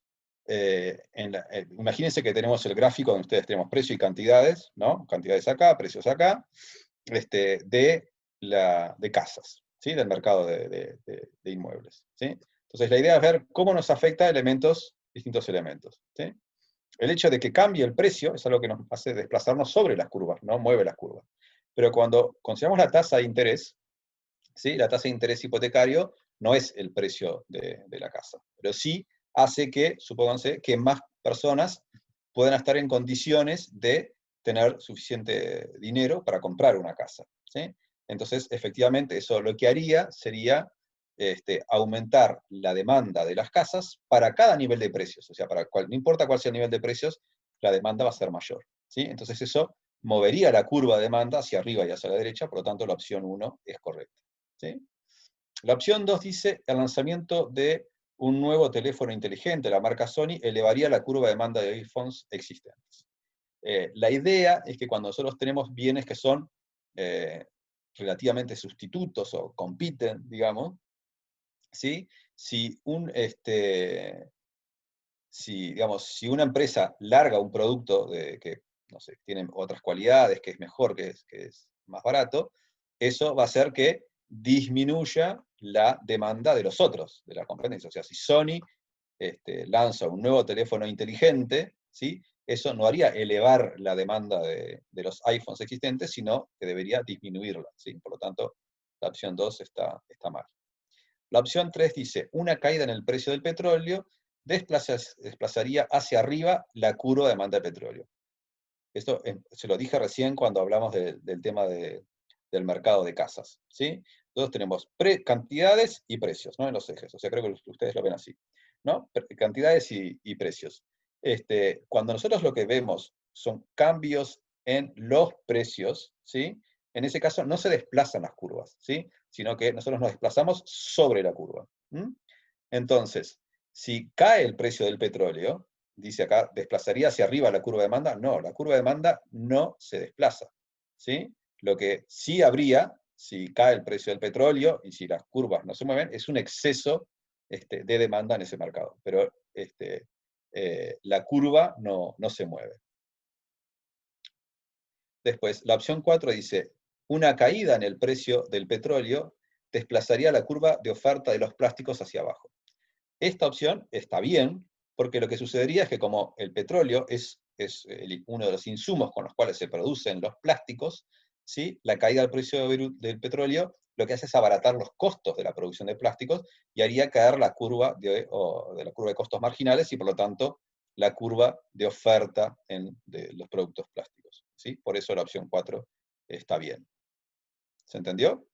[SPEAKER 1] imagínense que tenemos el gráfico donde ustedes tenemos precio y cantidades, ¿no? Cantidades acá, precios acá, de casas, ¿sí? Del mercado de inmuebles, ¿sí? Entonces la idea es ver cómo nos afecta distintos elementos, ¿sí? El hecho de que cambie el precio es algo que nos hace desplazarnos sobre las curvas, ¿no? Mueve las curvas. Pero cuando consideramos la tasa de interés, ¿sí? La tasa de interés hipotecario no es el precio de la casa, pero sí hace que, supónganse, que más personas puedan estar en condiciones de tener suficiente dinero para comprar una casa, ¿sí? Entonces, efectivamente, eso lo que haría sería aumentar la demanda de las casas para cada nivel de precios, o sea, no importa cuál sea el nivel de precios, la demanda va a ser mayor, ¿sí? Entonces eso movería la curva de demanda hacia arriba y hacia la derecha, por lo tanto la opción 1 es correcta, ¿sí? La opción 2 dice, el lanzamiento de un nuevo teléfono inteligente, la marca Sony, elevaría la curva de demanda de iPhones existentes. La idea es que cuando nosotros tenemos bienes que son relativamente sustitutos o compiten, digamos, ¿sí? Si una empresa larga un producto que, no sé, tiene otras cualidades, que es mejor, que es más barato, eso va a hacer que disminuya la demanda de los otros, de la competencia. O sea, si Sony lanza un nuevo teléfono inteligente, ¿sí? Eso no haría elevar la demanda de los iPhones existentes, sino que debería disminuirla, ¿sí? Por lo tanto, la opción 2 está mal. La opción 3 dice, una caída en el precio del petróleo desplazaría hacia arriba la curva de demanda de petróleo. Esto se lo dije recién cuando hablamos del tema del mercado de casas, ¿sí? Entonces tenemos cantidades y precios, ¿no? En los ejes, o sea, creo que ustedes lo ven así, ¿no? Cantidades y precios. Cuando nosotros lo que vemos son cambios en los precios, ¿sí? En ese caso no se desplazan las curvas, ¿sí? Sino que nosotros nos desplazamos sobre la curva. Entonces, si cae el precio del petróleo, dice acá, ¿desplazaría hacia arriba la curva de demanda? No, la curva de demanda no se desplaza, ¿sí? Lo que sí habría, si cae el precio del petróleo y si las curvas no se mueven, es un exceso de demanda en ese mercado. Pero la curva no se mueve. Después, la opción 4 dice, una caída en el precio del petróleo desplazaría la curva de oferta de los plásticos hacia abajo. Esta opción está bien, porque lo que sucedería es que como el petróleo es uno de los insumos con los cuales se producen los plásticos, ¿sí? La caída del precio del petróleo lo que hace es abaratar los costos de la producción de plásticos y haría caer la curva de la curva de costos marginales y por lo tanto la curva de oferta de los productos plásticos, ¿sí? Por eso la opción 4 está bien. ¿Se entendió?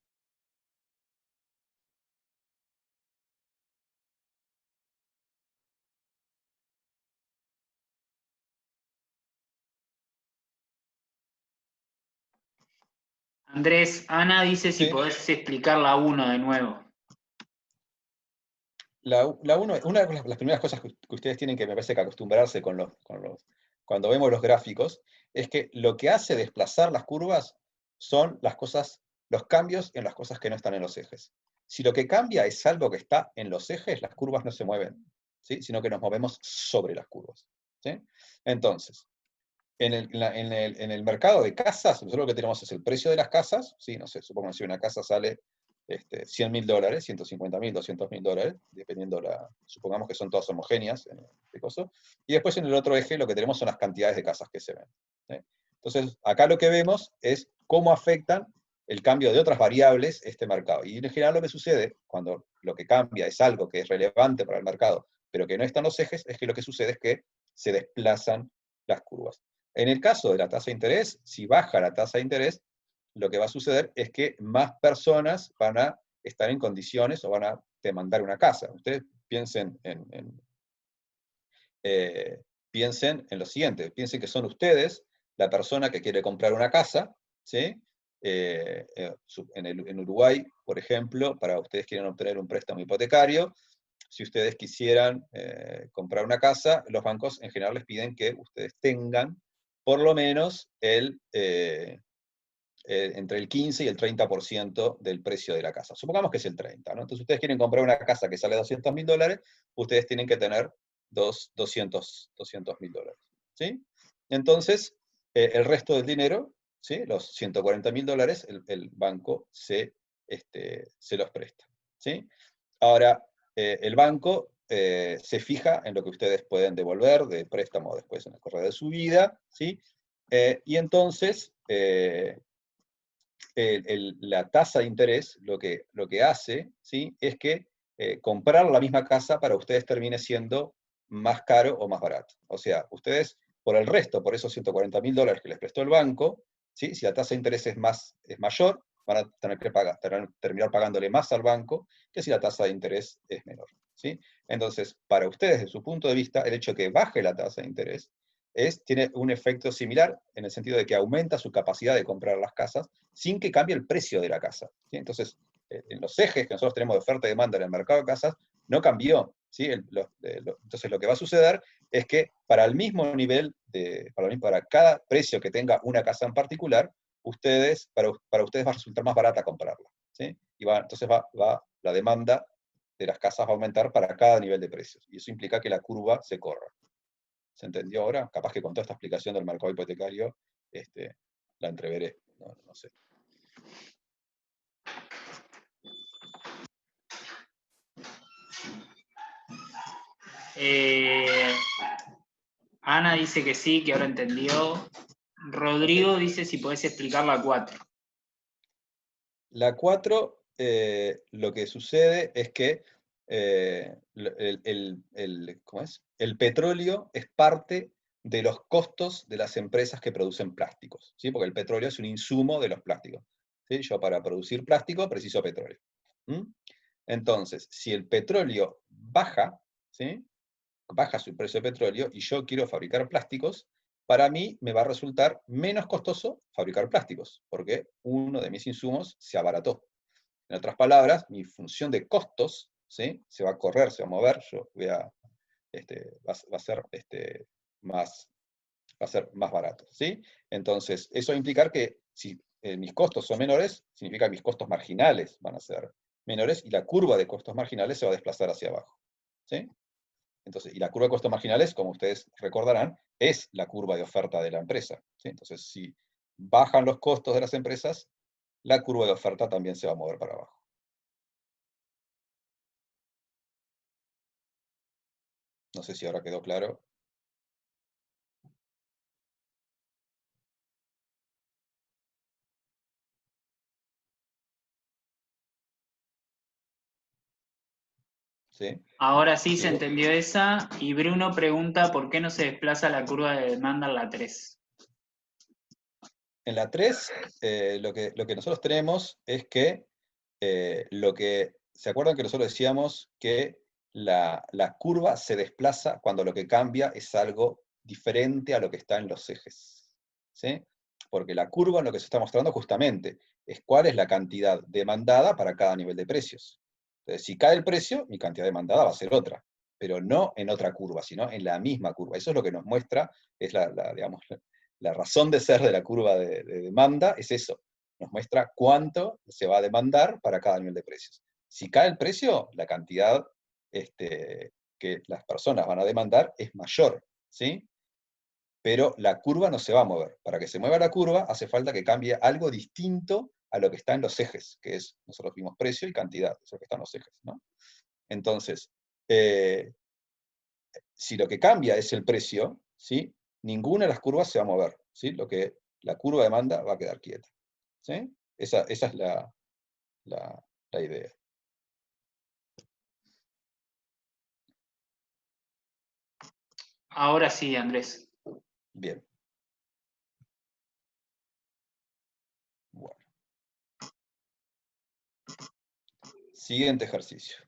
[SPEAKER 2] Andrés, Ana dice si
[SPEAKER 1] Sí.
[SPEAKER 2] podés explicar la 1 de nuevo.
[SPEAKER 1] Una de las primeras cosas que ustedes tienen que, me parece, que acostumbrarse cuando vemos los gráficos, es que lo que hace desplazar las curvas son los cambios en las cosas que no están en los ejes. Si lo que cambia es algo que está en los ejes, las curvas no se mueven, ¿sí? Sino que nos movemos sobre las curvas, ¿sí? Entonces, en el mercado de casas, nosotros lo que tenemos es el precio de las casas, ¿sí? No sé, supongo que si una casa sale $100.000, $150.000, $200.000, dependiendo supongamos que son todas homogéneas en este caso, y después en el otro eje lo que tenemos son las cantidades de casas que se ven, ¿sí? Entonces, acá lo que vemos es cómo afectan el cambio de otras variables este mercado. Y en general lo que sucede cuando lo que cambia es algo que es relevante para el mercado, pero que no está en los ejes, es que lo que sucede es que se desplazan las curvas. En el caso de la tasa de interés, si baja la tasa de interés, lo que va a suceder es que más personas van a estar en condiciones o van a demandar una casa. Ustedes piensen piensen en lo siguiente, piensen que son ustedes la persona que quiere comprar una casa, ¿sí? En Uruguay, por ejemplo, para ustedes quieren obtener un préstamo hipotecario, si ustedes quisieran comprar una casa, los bancos en general les piden que ustedes tengan por lo menos entre el 15 y el 30% del precio de la casa. Supongamos que es el 30, ¿no? Entonces ustedes quieren comprar una casa que sale $200.000, ustedes tienen que tener $200.000, ¿sí? Entonces, el resto del dinero, ¿sí? Los $140.000, el banco se los presta, ¿sí? Ahora, el banco se fija en lo que ustedes pueden devolver de préstamo después en el correr de su vida, ¿sí? Y entonces, la tasa de interés lo que hace, ¿sí? Es que comprar la misma casa para ustedes termine siendo más caro o más barato. O sea, ustedes, por el resto, por esos $140.000 que les prestó el banco, ¿sí? Si la tasa de interés es mayor, van a tener que terminar pagándole más al banco que si la tasa de interés es menor, ¿sí? Entonces, para ustedes, desde su punto de vista, el hecho de que baje la tasa de interés tiene un efecto similar en el sentido de que aumenta su capacidad de comprar las casas sin que cambie el precio de la casa, ¿sí? Entonces, en los ejes que nosotros tenemos de oferta y demanda en el mercado de casas, no cambió, ¿sí? Entonces, lo que va a suceder es que para el mismo nivel, para cada precio que tenga una casa en particular, para ustedes va a resultar más barata comprarla, ¿sí? Y entonces la demanda de las casas va a aumentar para cada nivel de precios, y eso implica que la curva se corra. ¿Se entendió ahora? Capaz que con toda esta explicación del mercado hipotecario la entreveré, no sé.
[SPEAKER 2] Ana dice que sí, que ahora entendió. Rodrigo
[SPEAKER 1] Okay.
[SPEAKER 2] dice si podés explicar la 4.
[SPEAKER 1] La 4, lo que sucede es que ¿cómo es? El petróleo es parte de los costos de las empresas que producen plásticos, ¿sí? Porque el petróleo es un insumo de los plásticos, ¿sí? Yo para producir plástico preciso petróleo. Entonces, si el petróleo baja, ¿sí? Baja su precio de petróleo y yo quiero fabricar plásticos, para mí me va a resultar menos costoso fabricar plásticos, porque uno de mis insumos se abarató. En otras palabras, mi función de costos, ¿sí? Se va a correr, se va a mover, yo va a ser más barato, ¿sí? Entonces, eso va a implicar que si mis costos son menores, significa que mis costos marginales van a ser menores y la curva de costos marginales se va a desplazar hacia abajo, ¿sí? Entonces, y la curva de costos marginales, como ustedes recordarán, es la curva de oferta de la empresa, ¿sí? Entonces, si bajan los costos de las empresas, la curva de oferta también se va a mover para abajo. No sé si ahora quedó claro. ¿Sí?
[SPEAKER 2] Ahora sí se
[SPEAKER 1] ¿Sigo?
[SPEAKER 2] entendió esa. Y Bruno pregunta por qué no se desplaza la curva de demanda en la 3.
[SPEAKER 1] En la 3, lo que nosotros tenemos es que ¿se acuerdan que nosotros decíamos que la curva se desplaza cuando lo que cambia es algo diferente a lo que está en los ejes? ¿Sí? Porque la curva lo que se está mostrando justamente es cuál es la cantidad demandada para cada nivel de precios. Entonces, si cae el precio, mi cantidad demandada va a ser otra, pero no en otra curva, sino en la misma curva. Eso es lo que nos muestra, es digamos, la razón de ser de la curva de demanda, es eso. Nos muestra cuánto se va a demandar para cada nivel de precios. Si cae el precio, la cantidad que las personas van a demandar es mayor, ¿sí? Pero la curva no se va a mover. Para que se mueva la curva, hace falta que cambie algo distinto a lo que está en los ejes, que es, nosotros vimos precio y cantidad, eso es lo que está en los ejes, ¿no? Entonces, si lo que cambia es el precio, ¿sí? Ninguna de las curvas se va a mover, ¿sí? La curva de demanda va a quedar quieta, ¿sí? Esa es la idea.
[SPEAKER 2] Ahora sí, Andrés.
[SPEAKER 1] Bien. Bueno. Siguiente ejercicio.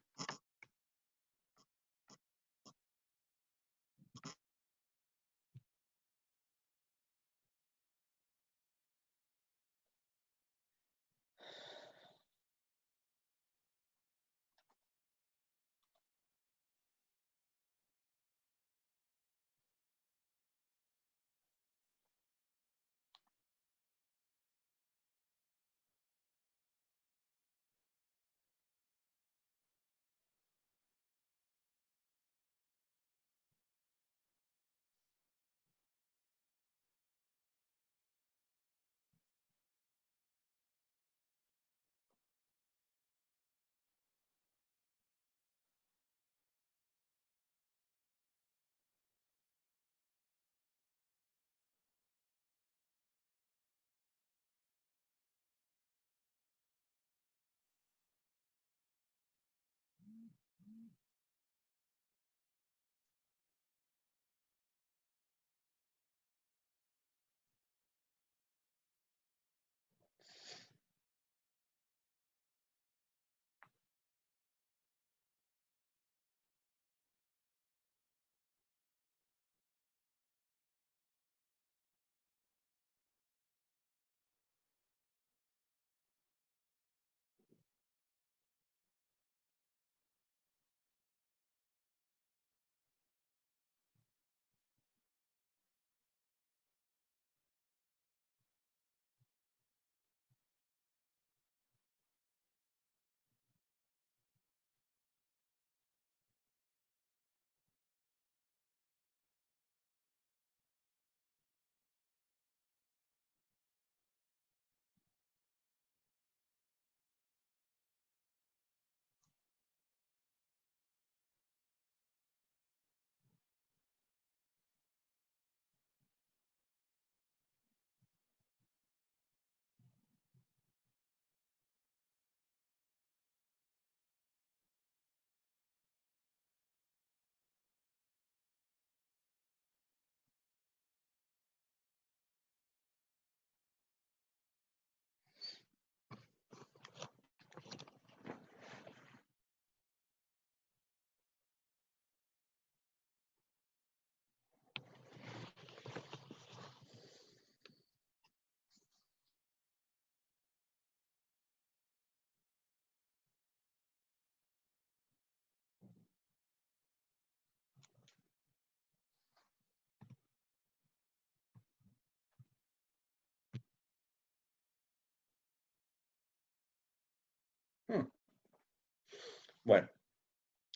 [SPEAKER 1] Bueno,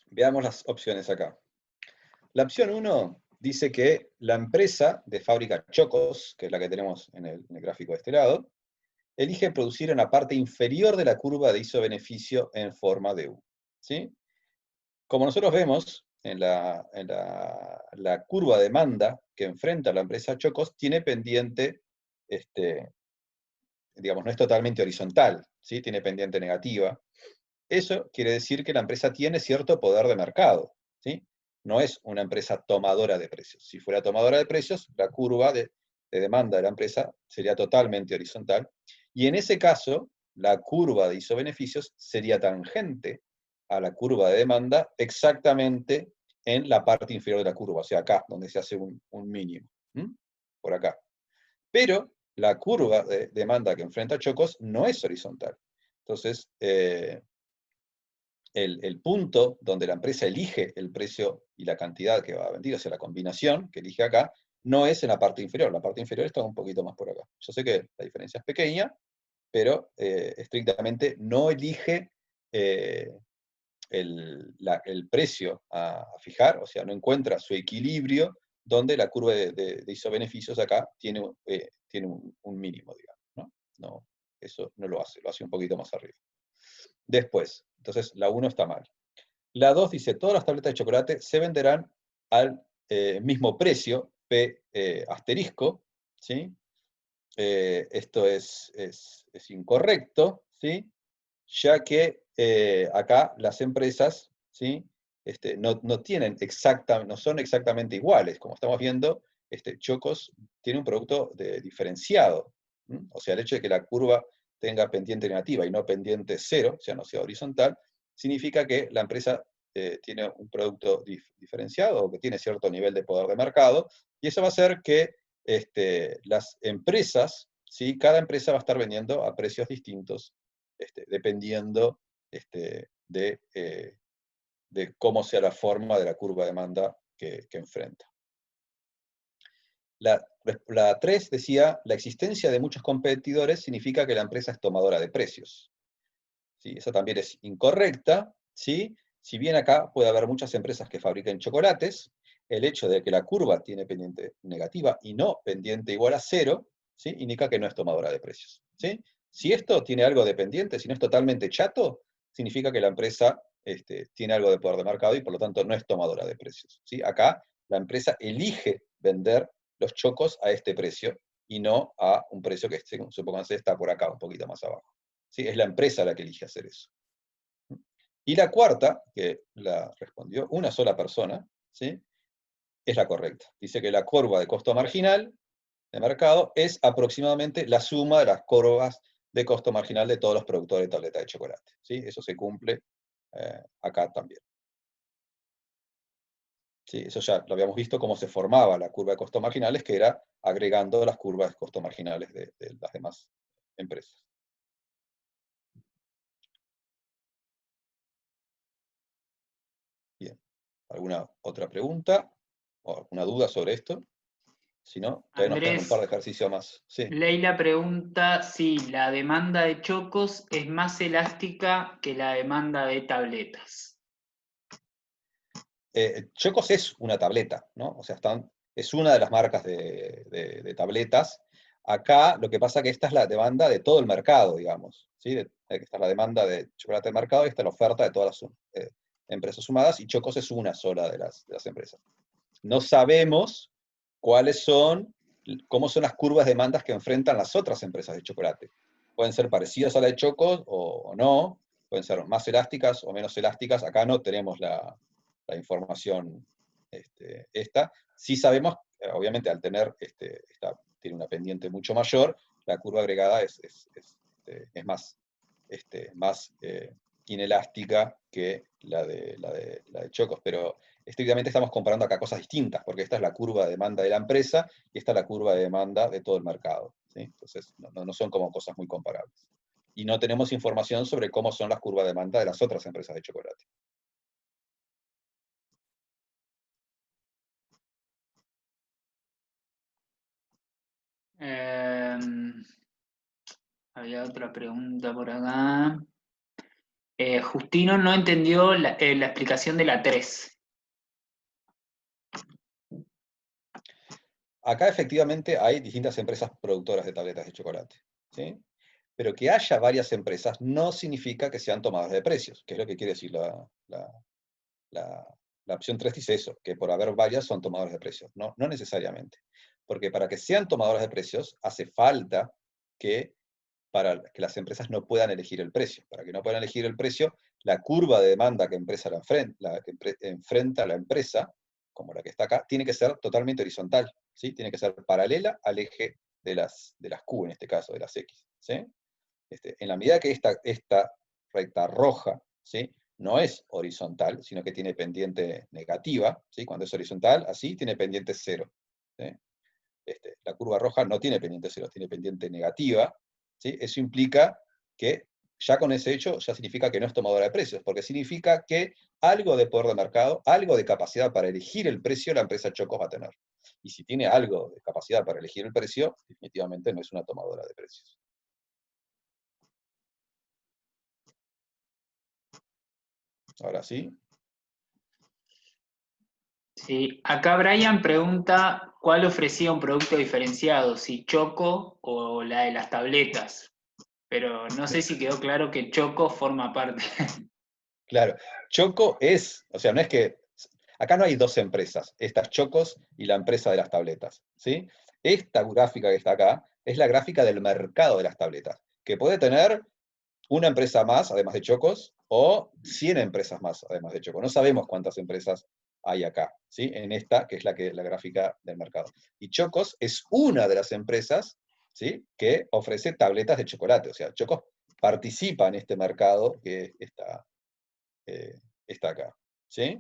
[SPEAKER 1] veamos las opciones acá. La opción 1 dice que la empresa de fábrica Chocos, que es la que tenemos en el gráfico de este lado, elige producir en la parte inferior de la curva de ISO-beneficio en forma de U. ¿Sí? Como nosotros vemos, la curva de demanda que enfrenta la empresa Chocos tiene pendiente, digamos, no es totalmente horizontal, ¿sí? Tiene pendiente negativa. Eso quiere decir que la empresa tiene cierto poder de mercado, ¿sí? No es una empresa tomadora de precios. Si fuera tomadora de precios, la curva de demanda de la empresa sería totalmente horizontal, y en ese caso, la curva de isobeneficios sería tangente a la curva de demanda exactamente en la parte inferior de la curva, o sea, acá, donde se hace un mínimo, por acá. Pero la curva de demanda que enfrenta Chocos no es horizontal. Entonces, el punto donde la empresa elige el precio y la cantidad que va a vender, o sea, la combinación que elige acá, no es en la parte inferior. La parte inferior está un poquito más por acá. Yo sé que la diferencia es pequeña, pero estrictamente no elige el precio a fijar, o sea, no encuentra su equilibrio donde la curva de isobeneficios acá tiene un mínimo, digamos, ¿no? No, eso no lo hace un poquito más arriba. Después, entonces la 1 está mal. La 2 dice, todas las tabletas de chocolate se venderán al mismo precio, P asterisco, ¿sí? Esto es incorrecto, ¿sí? Ya que acá las empresas, ¿sí? No son exactamente iguales. Como estamos viendo, Chocos tiene un producto diferenciado. O sea, el hecho de que la curva tenga pendiente negativa y no pendiente cero, o sea, no sea horizontal, significa que la empresa tiene un producto diferenciado o que tiene cierto nivel de poder de mercado, y eso va a hacer que las empresas, ¿sí? Cada empresa va a estar vendiendo a precios distintos, dependiendo de cómo sea la forma de la curva de demanda que enfrenta. La 3 decía, la existencia de muchos competidores significa que la empresa es tomadora de precios. ¿Sí? Esa también es incorrecta, ¿sí? Si bien acá puede haber muchas empresas que fabriquen chocolates, el hecho de que la curva tiene pendiente negativa y no pendiente igual a cero, ¿sí? Indica que no es tomadora de precios, ¿sí? Si esto tiene algo de pendiente, si no es totalmente chato, significa que la empresa tiene algo de poder de mercado y por lo tanto no es tomadora de precios, ¿sí? Acá la empresa elige vender los chocos a este precio y no a un precio que, supónganse, está por acá, un poquito más abajo. ¿Sí? Es la empresa la que elige hacer eso. Y la cuarta, que la respondió una sola persona, ¿sí? Es la correcta. Dice que la curva de costo marginal de mercado es aproximadamente la suma de las curvas de costo marginal de todos los productores de tableta de chocolate. ¿Sí? Eso se cumple acá también. ¿Sí? Eso ya lo habíamos visto, cómo se formaba la curva de costos marginales, que era agregando las curvas de costos marginales de las demás empresas. Bien. ¿Alguna otra pregunta o alguna duda sobre esto? Si no, todavía nos quedan un par de
[SPEAKER 2] Andrés,
[SPEAKER 1] ejercicios más. Sí.
[SPEAKER 2] Leila pregunta si la demanda de chocos es más elástica que la demanda de tabletas.
[SPEAKER 1] Chocos es una tableta, ¿no? O sea, es una de las marcas de tabletas. Acá lo que pasa es que esta es la demanda de todo el mercado, digamos. ¿Sí? Esta es la demanda de chocolate de mercado y esta es la oferta de todas las empresas sumadas, y Chocos es una sola de las empresas. No sabemos cómo son las curvas de demandas que enfrentan las otras empresas de chocolate. Pueden ser parecidas a la de Chocos o no, pueden ser más elásticas o menos elásticas. Acá no tenemos la información esta. Sí sabemos, obviamente, al tener, tiene una pendiente mucho mayor, la curva agregada es más, más inelástica que la de Chocos, pero estrictamente estamos comparando acá cosas distintas, porque esta es la curva de demanda de la empresa y esta es la curva de demanda de todo el mercado, ¿sí? Entonces, no son como cosas muy comparables. Y no tenemos información sobre cómo son las curvas de demanda de las otras empresas de chocolate.
[SPEAKER 2] Había otra pregunta por acá. Justino no entendió la explicación de la 3.
[SPEAKER 1] Acá efectivamente hay distintas empresas productoras de tabletas de chocolate, ¿sí? Pero que haya varias empresas no significa que sean tomadoras de precios, que es lo que quiere decir la- la opción 3 dice eso, que por haber varias son tomadores de precios. No, no necesariamente. Porque para que sean tomadores de precios hace falta que, para que las empresas no puedan elegir el precio. Para que no puedan elegir el precio, la curva de demanda que, enfrenta la empresa, como la que está acá, tiene que ser totalmente horizontal, ¿sí? Tiene que ser paralela al eje de las Q, en este caso, de las X, ¿sí? En la medida que esta recta roja, ¿sí? No es horizontal, sino que tiene pendiente negativa, ¿sí? Cuando es horizontal, así, tiene pendiente cero, ¿sí? La curva roja no tiene pendiente cero, tiene pendiente negativa, ¿sí? Eso implica que ya con ese hecho ya significa que no es tomadora de precios, porque significa que algo de poder de mercado, algo de capacidad para elegir el precio, la empresa Chocos va a tener. Y si tiene algo de capacidad para elegir el precio, definitivamente no es una tomadora de precios. Ahora sí.
[SPEAKER 2] Sí, acá Brian pregunta cuál ofrecía un producto diferenciado, si Choco o la de las tabletas, pero no sé si quedó claro que Choco forma parte.
[SPEAKER 1] Claro, Choco o sea, no es que, acá no hay dos empresas, estas Chocos y la empresa de las tabletas, ¿sí? Esta gráfica que está acá es la gráfica del mercado de las tabletas, que puede tener una empresa más, además de Chocos, o 100 empresas más, además de Chocos. No sabemos cuántas empresas hay acá, ¿sí? En esta, que es la gráfica del mercado. Y Chocos es una de las empresas, ¿sí? Que ofrece tabletas de chocolate, o sea, Chocos participa en este mercado que está acá. ¿Sí?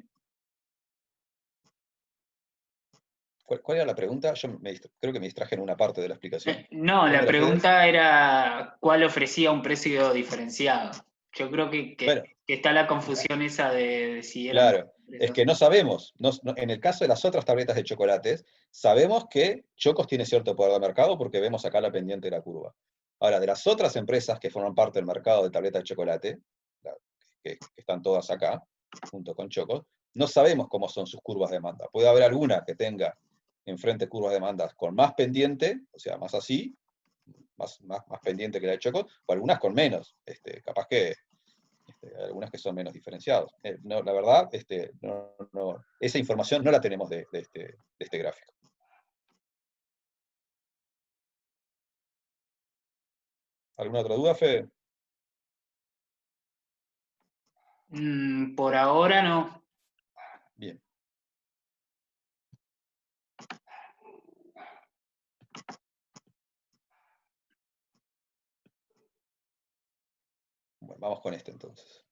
[SPEAKER 1] ¿Cuál era la pregunta? Yo creo que me distraje en una parte de la explicación.
[SPEAKER 2] No,
[SPEAKER 1] ¿Cuál
[SPEAKER 2] la
[SPEAKER 1] me la puedes?
[SPEAKER 2] pregunta era cuál ofrecía un precio diferenciado. Yo creo
[SPEAKER 1] Bueno,
[SPEAKER 2] que está la confusión esa de si eran dos
[SPEAKER 1] claro. Es
[SPEAKER 2] empresas.
[SPEAKER 1] que no sabemos. En el caso de las otras tabletas de chocolates, sabemos que Chocos tiene cierto poder de mercado porque vemos acá la pendiente de la curva. Ahora, de las otras empresas que forman parte del mercado de tabletas de chocolate, que están todas acá, junto con Chocos, no sabemos cómo son sus curvas de demanda. Puede haber alguna que tenga enfrente curvas de demanda con más pendiente, o sea, más así, más pendiente que la de Chocos, o algunas con menos. Capaz que hay algunas que son menos diferenciados. No, la verdad, esa información no la tenemos de este gráfico. ¿Alguna otra duda, Fede?
[SPEAKER 2] Por ahora no.
[SPEAKER 1] Bien. Bueno, vamos con este entonces.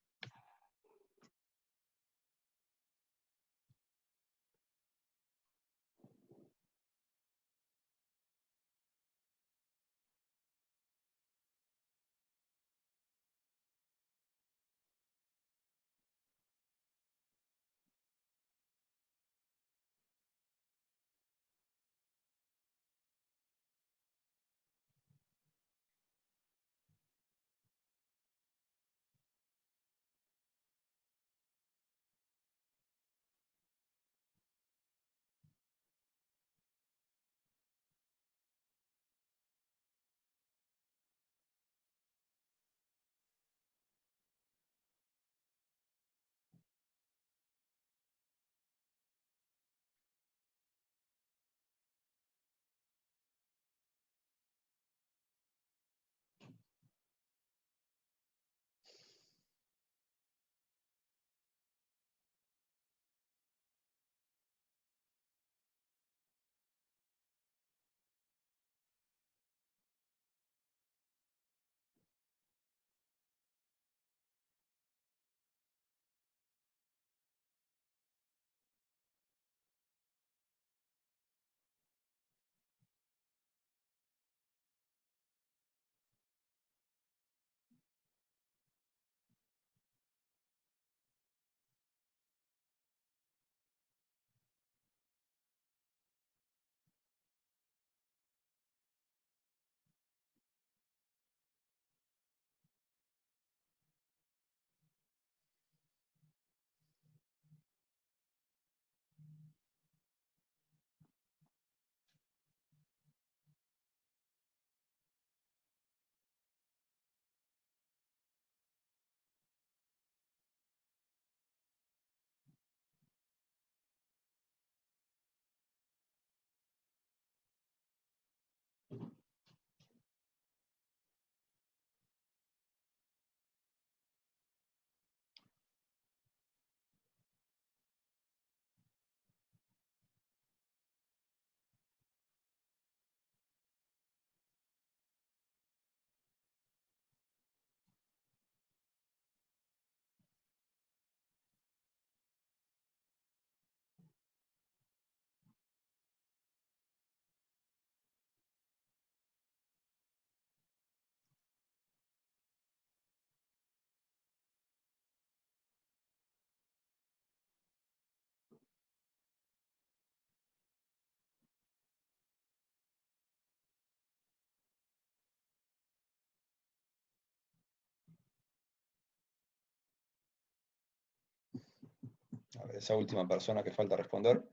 [SPEAKER 1] esa última persona que falta responder.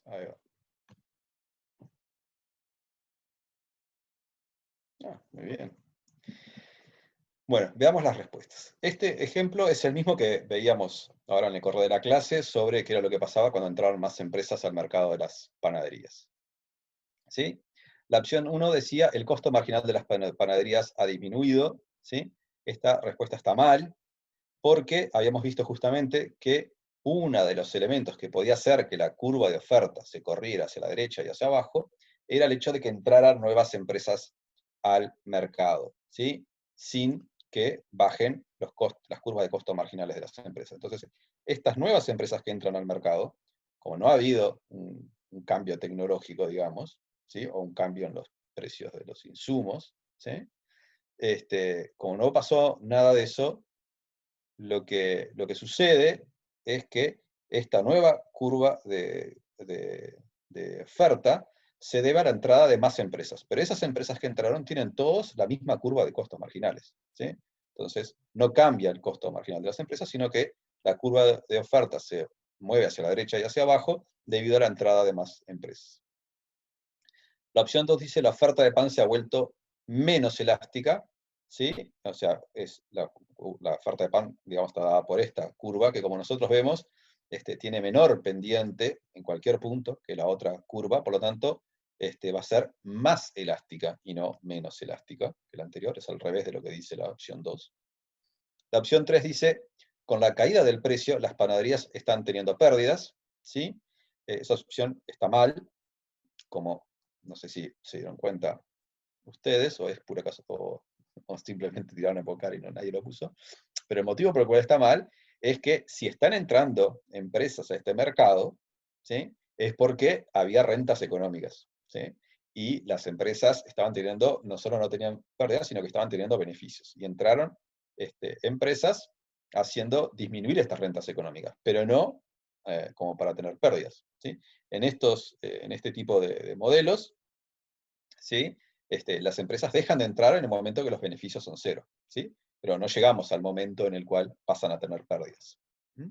[SPEAKER 1] Ahí va. Muy bien. Bueno, veamos las respuestas. Este ejemplo es el mismo que veíamos ahora en el correo de la clase sobre qué era lo que pasaba cuando entraron más empresas al mercado de las panaderías. ¿Sí? La opción 1 decía, el costo marginal de las panaderías ha disminuido. ¿Sí? Esta respuesta está mal, porque habíamos visto justamente que uno de los elementos que podía hacer que la curva de oferta se corriera hacia la derecha y hacia abajo, era el hecho de que entraran nuevas empresas al mercado, ¿sí? Sin que bajen las curvas de costos marginales de las empresas. Entonces, estas nuevas empresas que entran al mercado, como no ha habido un cambio tecnológico, digamos, ¿sí? O un cambio en los precios de los insumos, ¿sí? Como no pasó nada de eso, lo que sucede es que esta nueva curva de oferta se debe a la entrada de más empresas, pero esas empresas que entraron tienen todos la misma curva de costos marginales, ¿sí? Entonces, no cambia el costo marginal de las empresas, sino que la curva de oferta se mueve hacia la derecha y hacia abajo debido a la entrada de más empresas. La opción 2 dice, la oferta de pan se ha vuelto menos elástica, ¿sí? O sea, la oferta de pan, digamos, está dada por esta curva, que como nosotros vemos, tiene menor pendiente en cualquier punto que la otra curva, por lo tanto, va a ser más elástica y no menos elástica que la anterior, es al revés de lo que dice la opción 2. La opción 3 dice, con la caída del precio, las panaderías están teniendo pérdidas, ¿sí? Esa opción está mal, como no sé si se dieron cuenta ustedes, o es pura caso, o simplemente tiraron a epocar y no, nadie lo puso. Pero el motivo por el cual está mal es que si están entrando empresas a este mercado, ¿sí? Es porque había rentas económicas, ¿sí? Y las empresas estaban teniendo, no solo no tenían pérdidas, sino que estaban teniendo beneficios. Y entraron empresas haciendo disminuir estas rentas económicas, pero no como para tener pérdidas, ¿sí? En este tipo de modelos, ¿sí? Las empresas dejan de entrar en el momento que los beneficios son cero, ¿sí? Pero no llegamos al momento en el cual pasan a tener pérdidas. ¿Mm?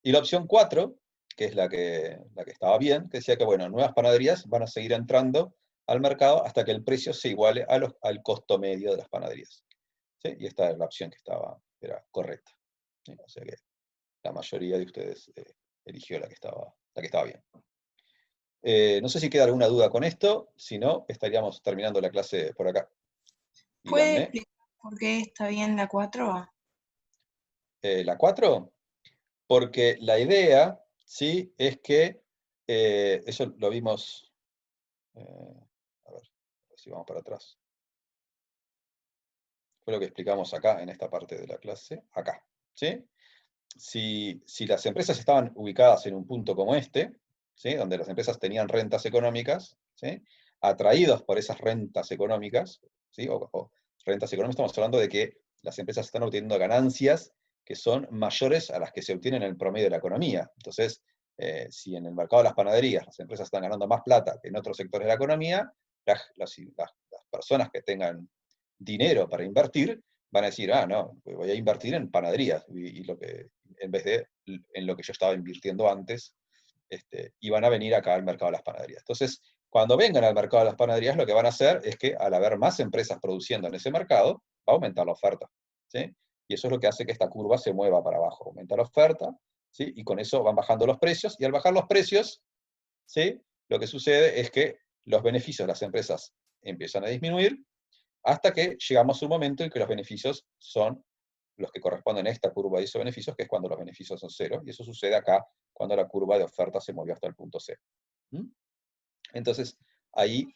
[SPEAKER 1] Y la opción 4, que es la que estaba bien, que decía que, bueno, nuevas panaderías van a seguir entrando al mercado hasta que el precio se iguale al costo medio de las panaderías, ¿sí? Y esta es la opción que era correcta, ¿sí? O sea que la mayoría de ustedes eligió la que estaba bien. No sé si queda alguna duda con esto, si no, estaríamos terminando la clase por acá.
[SPEAKER 3] ¿Puede
[SPEAKER 1] Díganme.
[SPEAKER 3] explicar por qué está bien la 4?
[SPEAKER 1] ¿La 4? Porque la idea, ¿sí? Es que, eso lo vimos, a ver si vamos para atrás. Fue lo que explicamos acá, en esta parte de la clase, acá, ¿sí? Si las empresas estaban ubicadas en un punto como este, ¿sí? Donde las empresas tenían rentas económicas, ¿sí? Atraídos por esas rentas económicas, ¿sí? O rentas económicas, estamos hablando de que las empresas están obteniendo ganancias que son mayores a las que se obtienen en el promedio de la economía. Entonces, si en el mercado de las panaderías las empresas están ganando más plata que en otros sectores de la economía, las personas que tengan dinero para invertir van a decir, no, voy a invertir en panaderías, en vez de en lo que yo estaba invirtiendo antes, y van a venir acá al mercado de las panaderías. Entonces, cuando vengan al mercado de las panaderías, lo que van a hacer es que al haber más empresas produciendo en ese mercado, va a aumentar la oferta, ¿sí? Y eso es lo que hace que esta curva se mueva para abajo, aumenta la oferta, ¿sí? Y con eso van bajando los precios, y al bajar los precios, ¿sí? Lo que sucede es que los beneficios de las empresas empiezan a disminuir, hasta que llegamos a un momento en que los beneficios son los que corresponden a esta curva de esos beneficios, que es cuando los beneficios son cero, y eso sucede acá cuando la curva de oferta se movió hasta el punto cero. ¿Mm? Entonces, ahí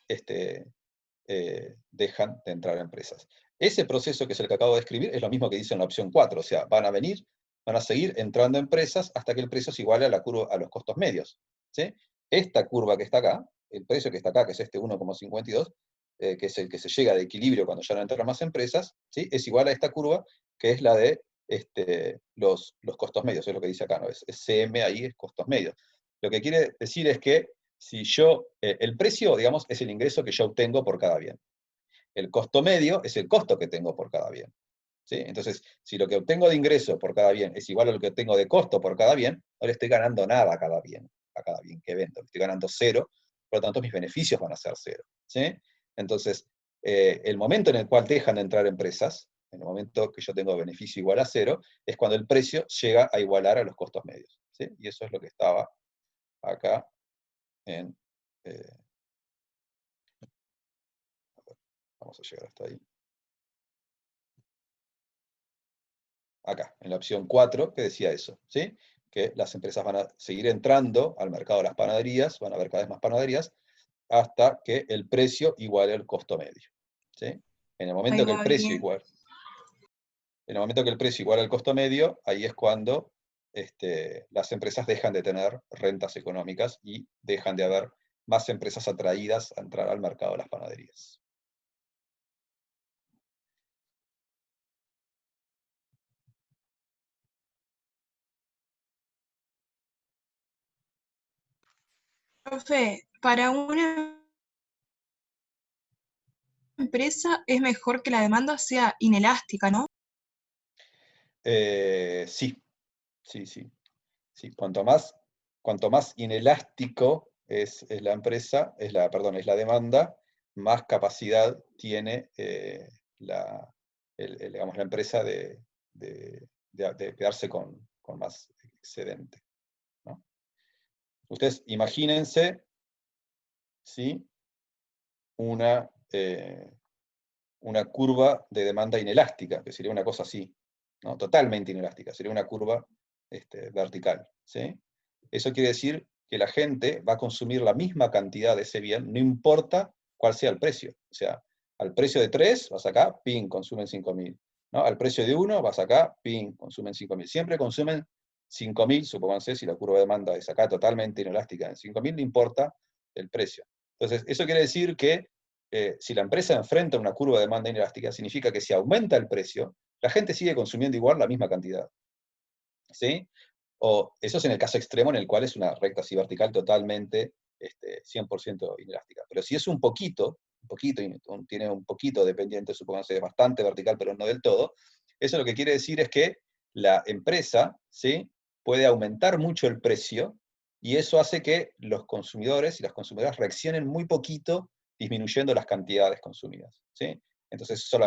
[SPEAKER 1] dejan de entrar empresas. Ese proceso que es el que acabo de describir es lo mismo que dice en la opción 4, o sea, van a seguir entrando empresas hasta que el precio se iguale a la curva, a los costos medios, ¿sí? Esta curva que está acá, el precio que está acá, que es este 1,52, que es el que se llega de equilibrio cuando ya no entran más empresas, ¿sí? Es igual a esta curva, que es la de los costos medios, es lo que dice acá, ¿no? Es CM ahí, es costos medios. Lo que quiere decir es que si el precio, digamos, es el ingreso que yo obtengo por cada bien. el costo medio es el costo que tengo por cada bien. ¿Sí? Entonces, si lo que obtengo de ingreso por cada bien es igual a lo que obtengo de costo por cada bien, no le estoy ganando nada a cada bien que vendo. Estoy ganando 0, por lo tanto mis beneficios van a ser 0. ¿Sí? Entonces, el momento en el cual dejan de entrar empresas, en el momento que yo tengo beneficio igual a 0, es cuando el precio llega a igualar a los costos medios. ¿Sí? Y eso es lo que estaba acá en... vamos a llegar hasta ahí. Acá, en la opción 4, que decía eso, ¿sí? Que las empresas van a seguir entrando al mercado de las panaderías, van a haber cada vez más panaderías, hasta que el precio iguale al costo medio. ¿Sí? En el momento
[SPEAKER 3] Ahí
[SPEAKER 1] que el
[SPEAKER 3] va
[SPEAKER 1] precio
[SPEAKER 3] bien.
[SPEAKER 1] igual, en el momento que el precio iguala al costo medio, ahí es cuando las empresas dejan de tener rentas económicas y dejan de haber más empresas atraídas a entrar al mercado de las panaderías.
[SPEAKER 3] Profe, para una empresa es mejor que la demanda sea inelástica, ¿no?
[SPEAKER 1] Sí, sí, sí. Sí, cuanto más inelástico es la empresa, es la demanda, más capacidad tiene digamos, la empresa de quedarse con más excedente, ¿no? Ustedes imagínense, ¿sí? una curva de demanda inelástica, que sería una cosa así, ¿no? Totalmente inelástica, sería una curva vertical. ¿Sí? Eso quiere decir que la gente va a consumir la misma cantidad de ese bien, no importa cuál sea el precio. O sea, al precio de 3, vas acá, ping, consumen 5.000. ¿No? Al precio de 1, vas acá, ping, consumen 5.000. Siempre consumen 5.000, supónganse, si la curva de demanda es acá totalmente inelástica en 5.000, no importa el precio. Entonces, eso quiere decir que si la empresa enfrenta una curva de demanda inelástica, significa que si aumenta el precio, la gente sigue consumiendo igual la misma cantidad. ¿Sí? O eso es en el caso extremo en el cual es una recta así vertical totalmente 100% inelástica. Pero si es un poquito, tiene un poquito de pendiente, supónganse bastante vertical, pero no del todo, eso lo que quiere decir es que la empresa, ¿sí?, puede aumentar mucho el precio, y eso hace que los consumidores y las consumidoras reaccionen muy poquito, disminuyendo las cantidades consumidas. ¿Sí? Entonces eso a la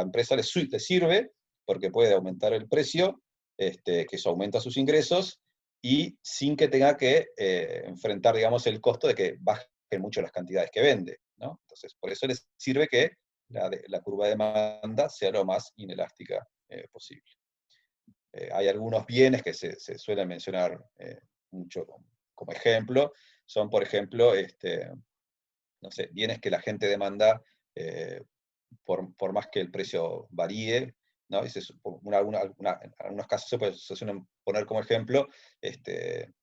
[SPEAKER 1] empresa le sirve porque puede aumentar el precio, que eso aumenta sus ingresos, y sin que tenga que enfrentar, digamos, el costo de que bajen mucho las cantidades que vende, ¿no? Entonces, por eso les sirve que la curva de demanda sea lo más inelástica posible. Hay algunos bienes que se suelen mencionar mucho como ejemplo, son, por ejemplo, no sé, bienes que la gente demanda por más que el precio varíe, ¿no? En algunos casos se suelen poner como ejemplo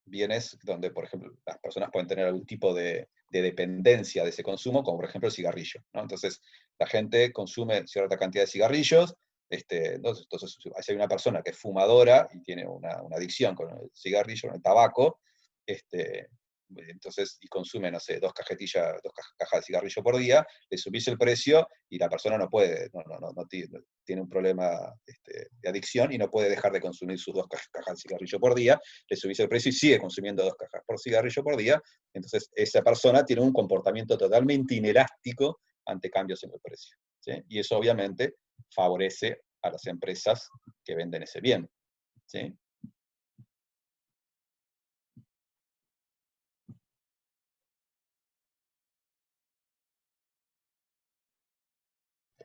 [SPEAKER 1] bienes donde, por ejemplo, las personas pueden tener algún tipo de dependencia de ese consumo, como por ejemplo el cigarrillo, ¿no? Entonces, la gente consume cierta cantidad de cigarrillos, entonces, si hay una persona que es fumadora y tiene una adicción con el cigarrillo, con el tabaco, entonces, y consume, no sé, 2 cajas de cigarrillo por día, le subís el precio y la persona no puede, tiene un problema de adicción y no puede dejar de consumir sus 2 cajas de cigarrillo por día, le subís el precio y sigue consumiendo 2 cajas por cigarrillo por día, entonces esa persona tiene un comportamiento totalmente inelástico ante cambios en el precio. ¿Sí? Y eso obviamente favorece a las empresas que venden ese bien. ¿Sí?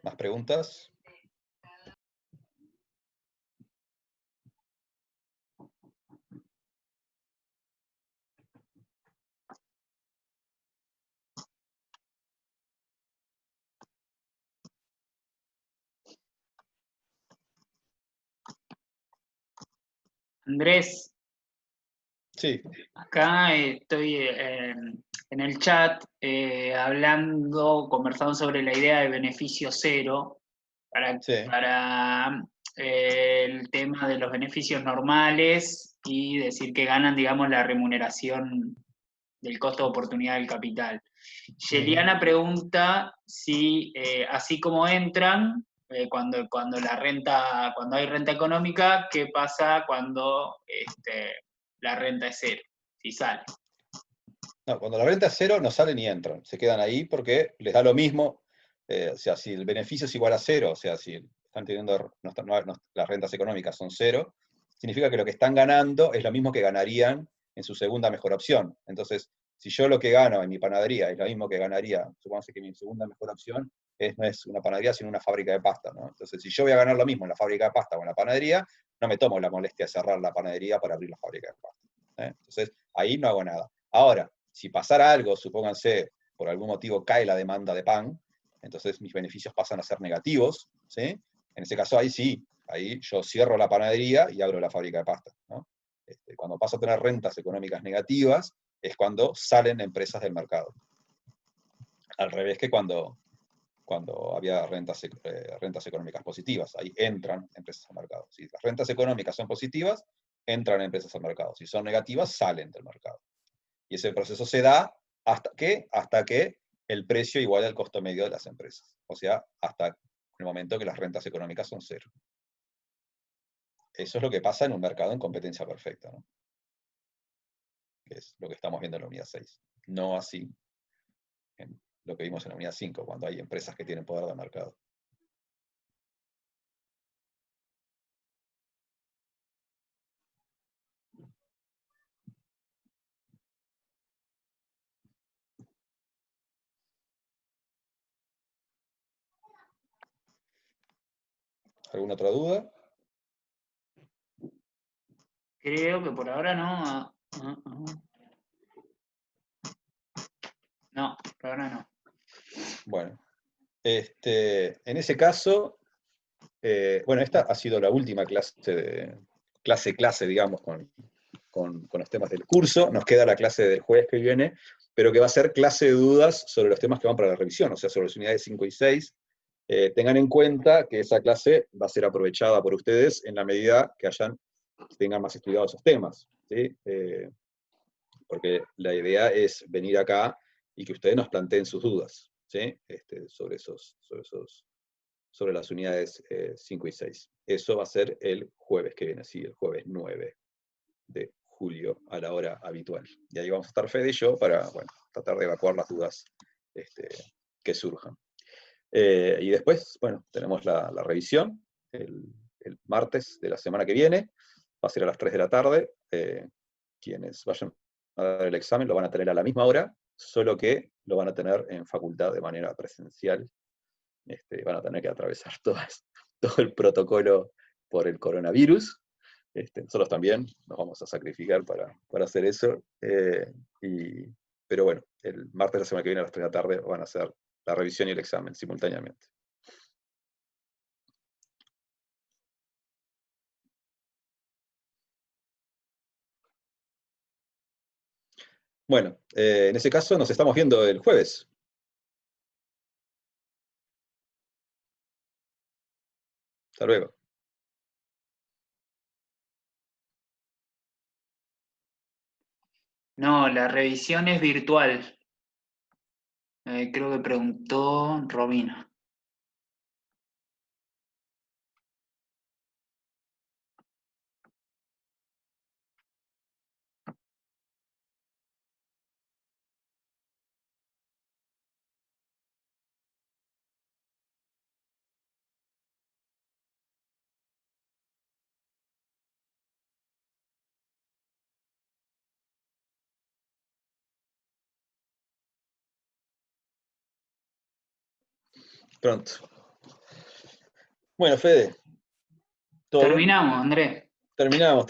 [SPEAKER 1] ¿Más preguntas?
[SPEAKER 2] Andrés,
[SPEAKER 1] Sí.
[SPEAKER 2] acá estoy en el chat conversando sobre la idea de beneficio cero
[SPEAKER 1] Sí.
[SPEAKER 2] para el tema de los beneficios normales y decir que ganan, digamos, la remuneración del costo de oportunidad del capital. Yeliana pregunta si, así como entran, cuando hay renta económica, ¿qué pasa cuando la renta es cero? Si sale.
[SPEAKER 1] No, cuando la renta es cero, no salen ni entran. Se quedan ahí porque les da lo mismo. O sea, si el beneficio es igual a cero, o sea, si están teniendo, las rentas económicas son cero, significa que lo que están ganando es lo mismo que ganarían en su segunda mejor opción. Entonces, si yo lo que gano en mi panadería es lo mismo que ganaría, supongamos que mi segunda mejor opción no es una panadería, sino una fábrica de pasta, ¿no? Entonces, si yo voy a ganar lo mismo en la fábrica de pasta o en la panadería, no me tomo la molestia de cerrar la panadería para abrir la fábrica de pasta. Entonces, ahí no hago nada. Ahora, si pasara algo, supónganse, por algún motivo cae la demanda de pan, entonces mis beneficios pasan a ser negativos, ¿sí? En ese caso, ahí sí, ahí yo cierro la panadería y abro la fábrica de pasta, ¿no? Cuando paso a tener rentas económicas negativas, es cuando salen empresas del mercado. Al revés que cuando había rentas económicas positivas. Ahí entran empresas al mercado. Si las rentas económicas son positivas, entran empresas al mercado. Si son negativas, salen del mercado. Y ese proceso se da hasta que el precio iguala al costo medio de las empresas. O sea, hasta el momento que las rentas económicas son cero. Eso es lo que pasa en un mercado en competencia perfecta, ¿no? Que es lo que estamos viendo en la unidad 6. No así en lo que vimos en la unidad 5, cuando hay empresas que tienen poder de mercado. ¿Alguna otra duda?
[SPEAKER 2] Creo que por ahora no. No, por ahora no.
[SPEAKER 1] Bueno, en ese caso, bueno, esta ha sido la última clase, digamos, con los temas del curso. Nos queda la clase del jueves que viene, pero que va a ser clase de dudas sobre los temas que van para la revisión, o sea, sobre las unidades 5 y 6. Tengan en cuenta que esa clase va a ser aprovechada por ustedes en la medida que tengan más estudiados esos temas, ¿sí? Porque la idea es venir acá y que ustedes nos planteen sus dudas, ¿sí? Sobre las unidades 5 y 6. Eso va a ser el jueves que viene, sí, el jueves 9 de julio a la hora habitual. Y ahí vamos a estar Fede y yo para, bueno, tratar de evacuar las dudas que surjan. Y después, bueno, tenemos la revisión el martes de la semana que viene. Va a ser a las 3 de la tarde. Quienes vayan a dar el examen lo van a tener a la misma hora, solo que lo van a tener en facultad de manera presencial. Van a tener que atravesar todo el protocolo por el coronavirus. Nosotros también nos vamos a sacrificar para hacer eso. Pero bueno, el martes de la semana que viene a las 3 de la tarde van a hacer la revisión y el examen simultáneamente. Bueno, en ese caso nos estamos viendo el jueves. Hasta luego.
[SPEAKER 2] No, la revisión es virtual. Creo que preguntó Romina.
[SPEAKER 1] Pronto. Bueno, Fede.
[SPEAKER 2] Terminamos, Andrés.
[SPEAKER 1] Terminamos.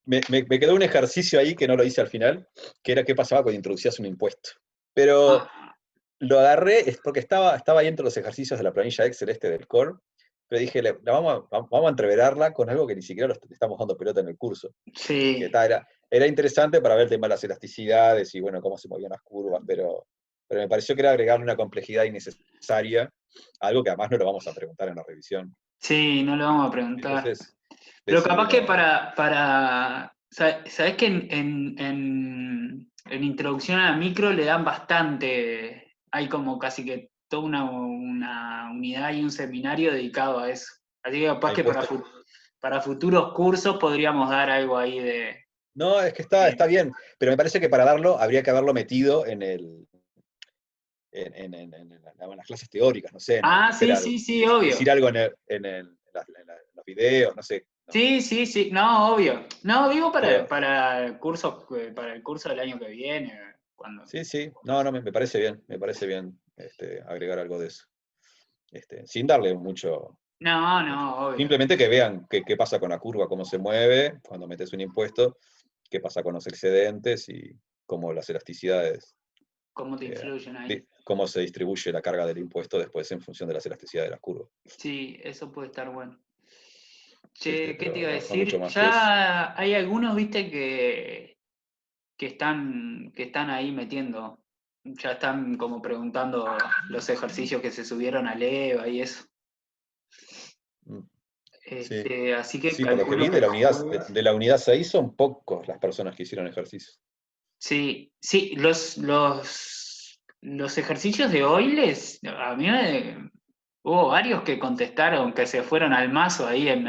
[SPEAKER 1] Me quedó un ejercicio ahí que no lo hice al final, que era qué pasaba cuando introducías un impuesto. Pero lo agarré porque estaba ahí entre los ejercicios de la planilla Excel del core, pero dije, vamos a entreverarla con algo que ni siquiera le estamos dando pelota en el curso.
[SPEAKER 2] Sí.
[SPEAKER 1] Que era interesante para ver el tema de las elasticidades y bueno, cómo se movían las curvas, pero me pareció que era agregarle una complejidad innecesaria, algo que además no lo vamos a preguntar en la revisión.
[SPEAKER 2] Sí, no lo vamos a preguntar.
[SPEAKER 1] Entonces,
[SPEAKER 2] pero capaz que para ¿sabés que en en Introducción a la Micro le dan bastante, hay como casi que toda una unidad y un seminario dedicado a eso. Así que capaz
[SPEAKER 1] Hay
[SPEAKER 2] que
[SPEAKER 1] puesto.
[SPEAKER 2] para futuros cursos podríamos dar algo ahí de...
[SPEAKER 1] No, es que está bien, pero me parece que para darlo habría que haberlo metido en las clases teóricas, no sé,
[SPEAKER 2] Ah,
[SPEAKER 1] meter
[SPEAKER 2] sí,
[SPEAKER 1] algo,
[SPEAKER 2] sí, sí, obvio.
[SPEAKER 1] decir algo en los videos, no sé. No,
[SPEAKER 2] Sí, sí, sí, no, obvio. No, digo
[SPEAKER 1] pero
[SPEAKER 2] para el curso del año que viene, cuando...
[SPEAKER 1] sí, sí, no, me parece bien agregar algo de eso. Sin darle mucho.
[SPEAKER 2] No, no, obvio.
[SPEAKER 1] Simplemente que vean qué pasa con la curva, cómo se mueve cuando metes un impuesto, qué pasa con los excedentes y cómo las elasticidades,
[SPEAKER 2] ¿Cómo te influyen ahí?
[SPEAKER 1] cómo se distribuye la carga del impuesto después en función de las elasticidades de las curvas.
[SPEAKER 2] Sí, eso puede estar bueno.
[SPEAKER 1] Sí,
[SPEAKER 2] Che, ¿qué te iba a
[SPEAKER 1] pero no mucho
[SPEAKER 2] decir?
[SPEAKER 1] más que eso.
[SPEAKER 2] Ya hay algunos, viste, que están ahí metiendo. Ya están como preguntando los ejercicios que se subieron a EVA y eso.
[SPEAKER 1] Mm, sí.
[SPEAKER 2] Así que
[SPEAKER 1] Sí, por lo que
[SPEAKER 2] calculo
[SPEAKER 1] vi
[SPEAKER 2] que
[SPEAKER 1] de
[SPEAKER 2] el
[SPEAKER 1] la unidad,
[SPEAKER 2] jueves.
[SPEAKER 1] de la unidad 6 son pocos las personas que hicieron ejercicio.
[SPEAKER 2] Sí, sí, los ejercicios de Oiles, a mí hubo varios que contestaron que se fueron al mazo ahí en.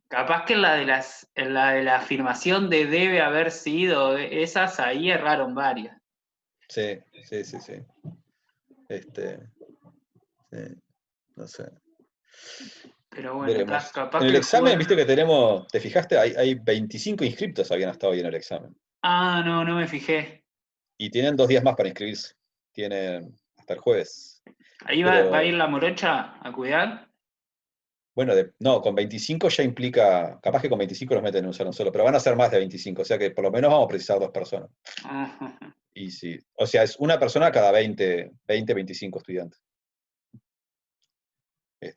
[SPEAKER 2] Capaz que en la de la afirmación de debe haber sido, esas ahí erraron varias.
[SPEAKER 1] Sí, sí, sí, sí. Sí, no sé.
[SPEAKER 2] Pero bueno,
[SPEAKER 1] Veremos.
[SPEAKER 2] capaz
[SPEAKER 1] En
[SPEAKER 2] que
[SPEAKER 1] el
[SPEAKER 2] el
[SPEAKER 1] examen,
[SPEAKER 2] jueves.
[SPEAKER 1] viste que tenemos, ¿te fijaste? Hay 25 inscriptos habían estado hoy en el examen.
[SPEAKER 2] Ah, no, no me fijé.
[SPEAKER 1] Y tienen 2 días más para inscribirse. Tienen hasta el jueves.
[SPEAKER 2] Ahí va a ir
[SPEAKER 1] Pero,
[SPEAKER 2] la morocha a cuidar.
[SPEAKER 1] bueno, no, con 25 ya implica, capaz que con 25 los meten en un salón solo, pero van a ser más de 25, o sea que por lo menos vamos a precisar 2 personas.
[SPEAKER 2] Ajá.
[SPEAKER 1] Y sí, o sea, es una persona cada 25 estudiantes.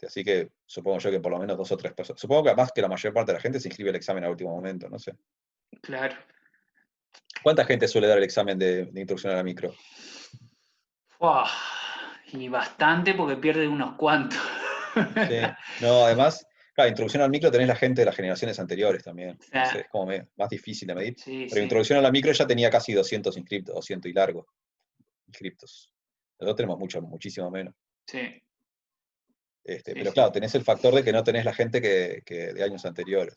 [SPEAKER 1] Así que supongo yo que por lo menos 2 o 3 personas. Supongo que además que la mayor parte de la gente se inscribe al examen al último momento, no sé.
[SPEAKER 2] Claro.
[SPEAKER 1] ¿Cuánta gente suele dar el examen de introducción a la micro?
[SPEAKER 2] Fua, y bastante porque pierde unos cuantos.
[SPEAKER 1] Sí. No, además, claro, introducción al micro tenés la gente de las generaciones anteriores también.
[SPEAKER 2] O
[SPEAKER 1] No sé,
[SPEAKER 2] sea,
[SPEAKER 1] es como más difícil de medir.
[SPEAKER 2] sí,
[SPEAKER 1] Pero
[SPEAKER 2] sí,
[SPEAKER 1] introducción a la micro ya tenía casi 200 inscriptos, 200 y largo inscriptos. Nosotros tenemos muchísimo menos.
[SPEAKER 2] sí, sí,
[SPEAKER 1] Pero
[SPEAKER 2] sí.
[SPEAKER 1] claro, tenés el factor de que no tenés la gente que de años anteriores.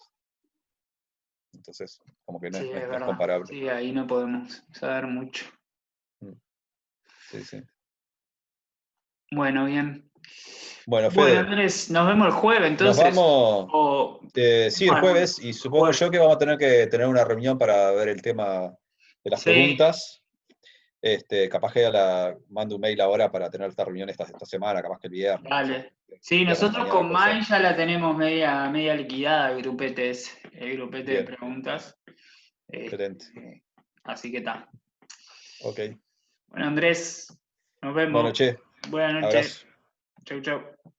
[SPEAKER 1] Entonces, como que no
[SPEAKER 2] Sí,
[SPEAKER 1] es, no
[SPEAKER 2] es
[SPEAKER 1] es- no es
[SPEAKER 2] verdad.
[SPEAKER 1] comparable.
[SPEAKER 2] Sí, ahí no podemos saber mucho.
[SPEAKER 1] Mm, sí, sí.
[SPEAKER 2] Bueno, bien.
[SPEAKER 1] Bueno,
[SPEAKER 2] Bueno,
[SPEAKER 1] Fede,
[SPEAKER 2] Andrés, nos vemos el jueves
[SPEAKER 1] nos
[SPEAKER 2] entonces.
[SPEAKER 1] vamos,
[SPEAKER 2] O
[SPEAKER 1] sí, el
[SPEAKER 2] bueno,
[SPEAKER 1] jueves, y supongo
[SPEAKER 2] jueves.
[SPEAKER 1] yo que vamos a tener que tener una reunión para ver el tema de las
[SPEAKER 2] Sí,
[SPEAKER 1] preguntas. Capaz que mando un mail ahora para tener esta reunión esta semana, capaz que el viernes, no sé.
[SPEAKER 2] dale. Sí,
[SPEAKER 1] Viernes a la
[SPEAKER 2] nosotros
[SPEAKER 1] mañana
[SPEAKER 2] con
[SPEAKER 1] puede ser.
[SPEAKER 2] Mai ya la tenemos media liquidada, el grupete ese, el grupete de
[SPEAKER 1] Bien,
[SPEAKER 2] preguntas.
[SPEAKER 1] excelente.
[SPEAKER 2] Así que está.
[SPEAKER 1] Ok.
[SPEAKER 2] Bueno, Andrés, nos
[SPEAKER 1] Bueno,
[SPEAKER 2] vemos.
[SPEAKER 1] che,
[SPEAKER 2] Buenas noches.
[SPEAKER 1] abrazo.
[SPEAKER 2] Chau, chau.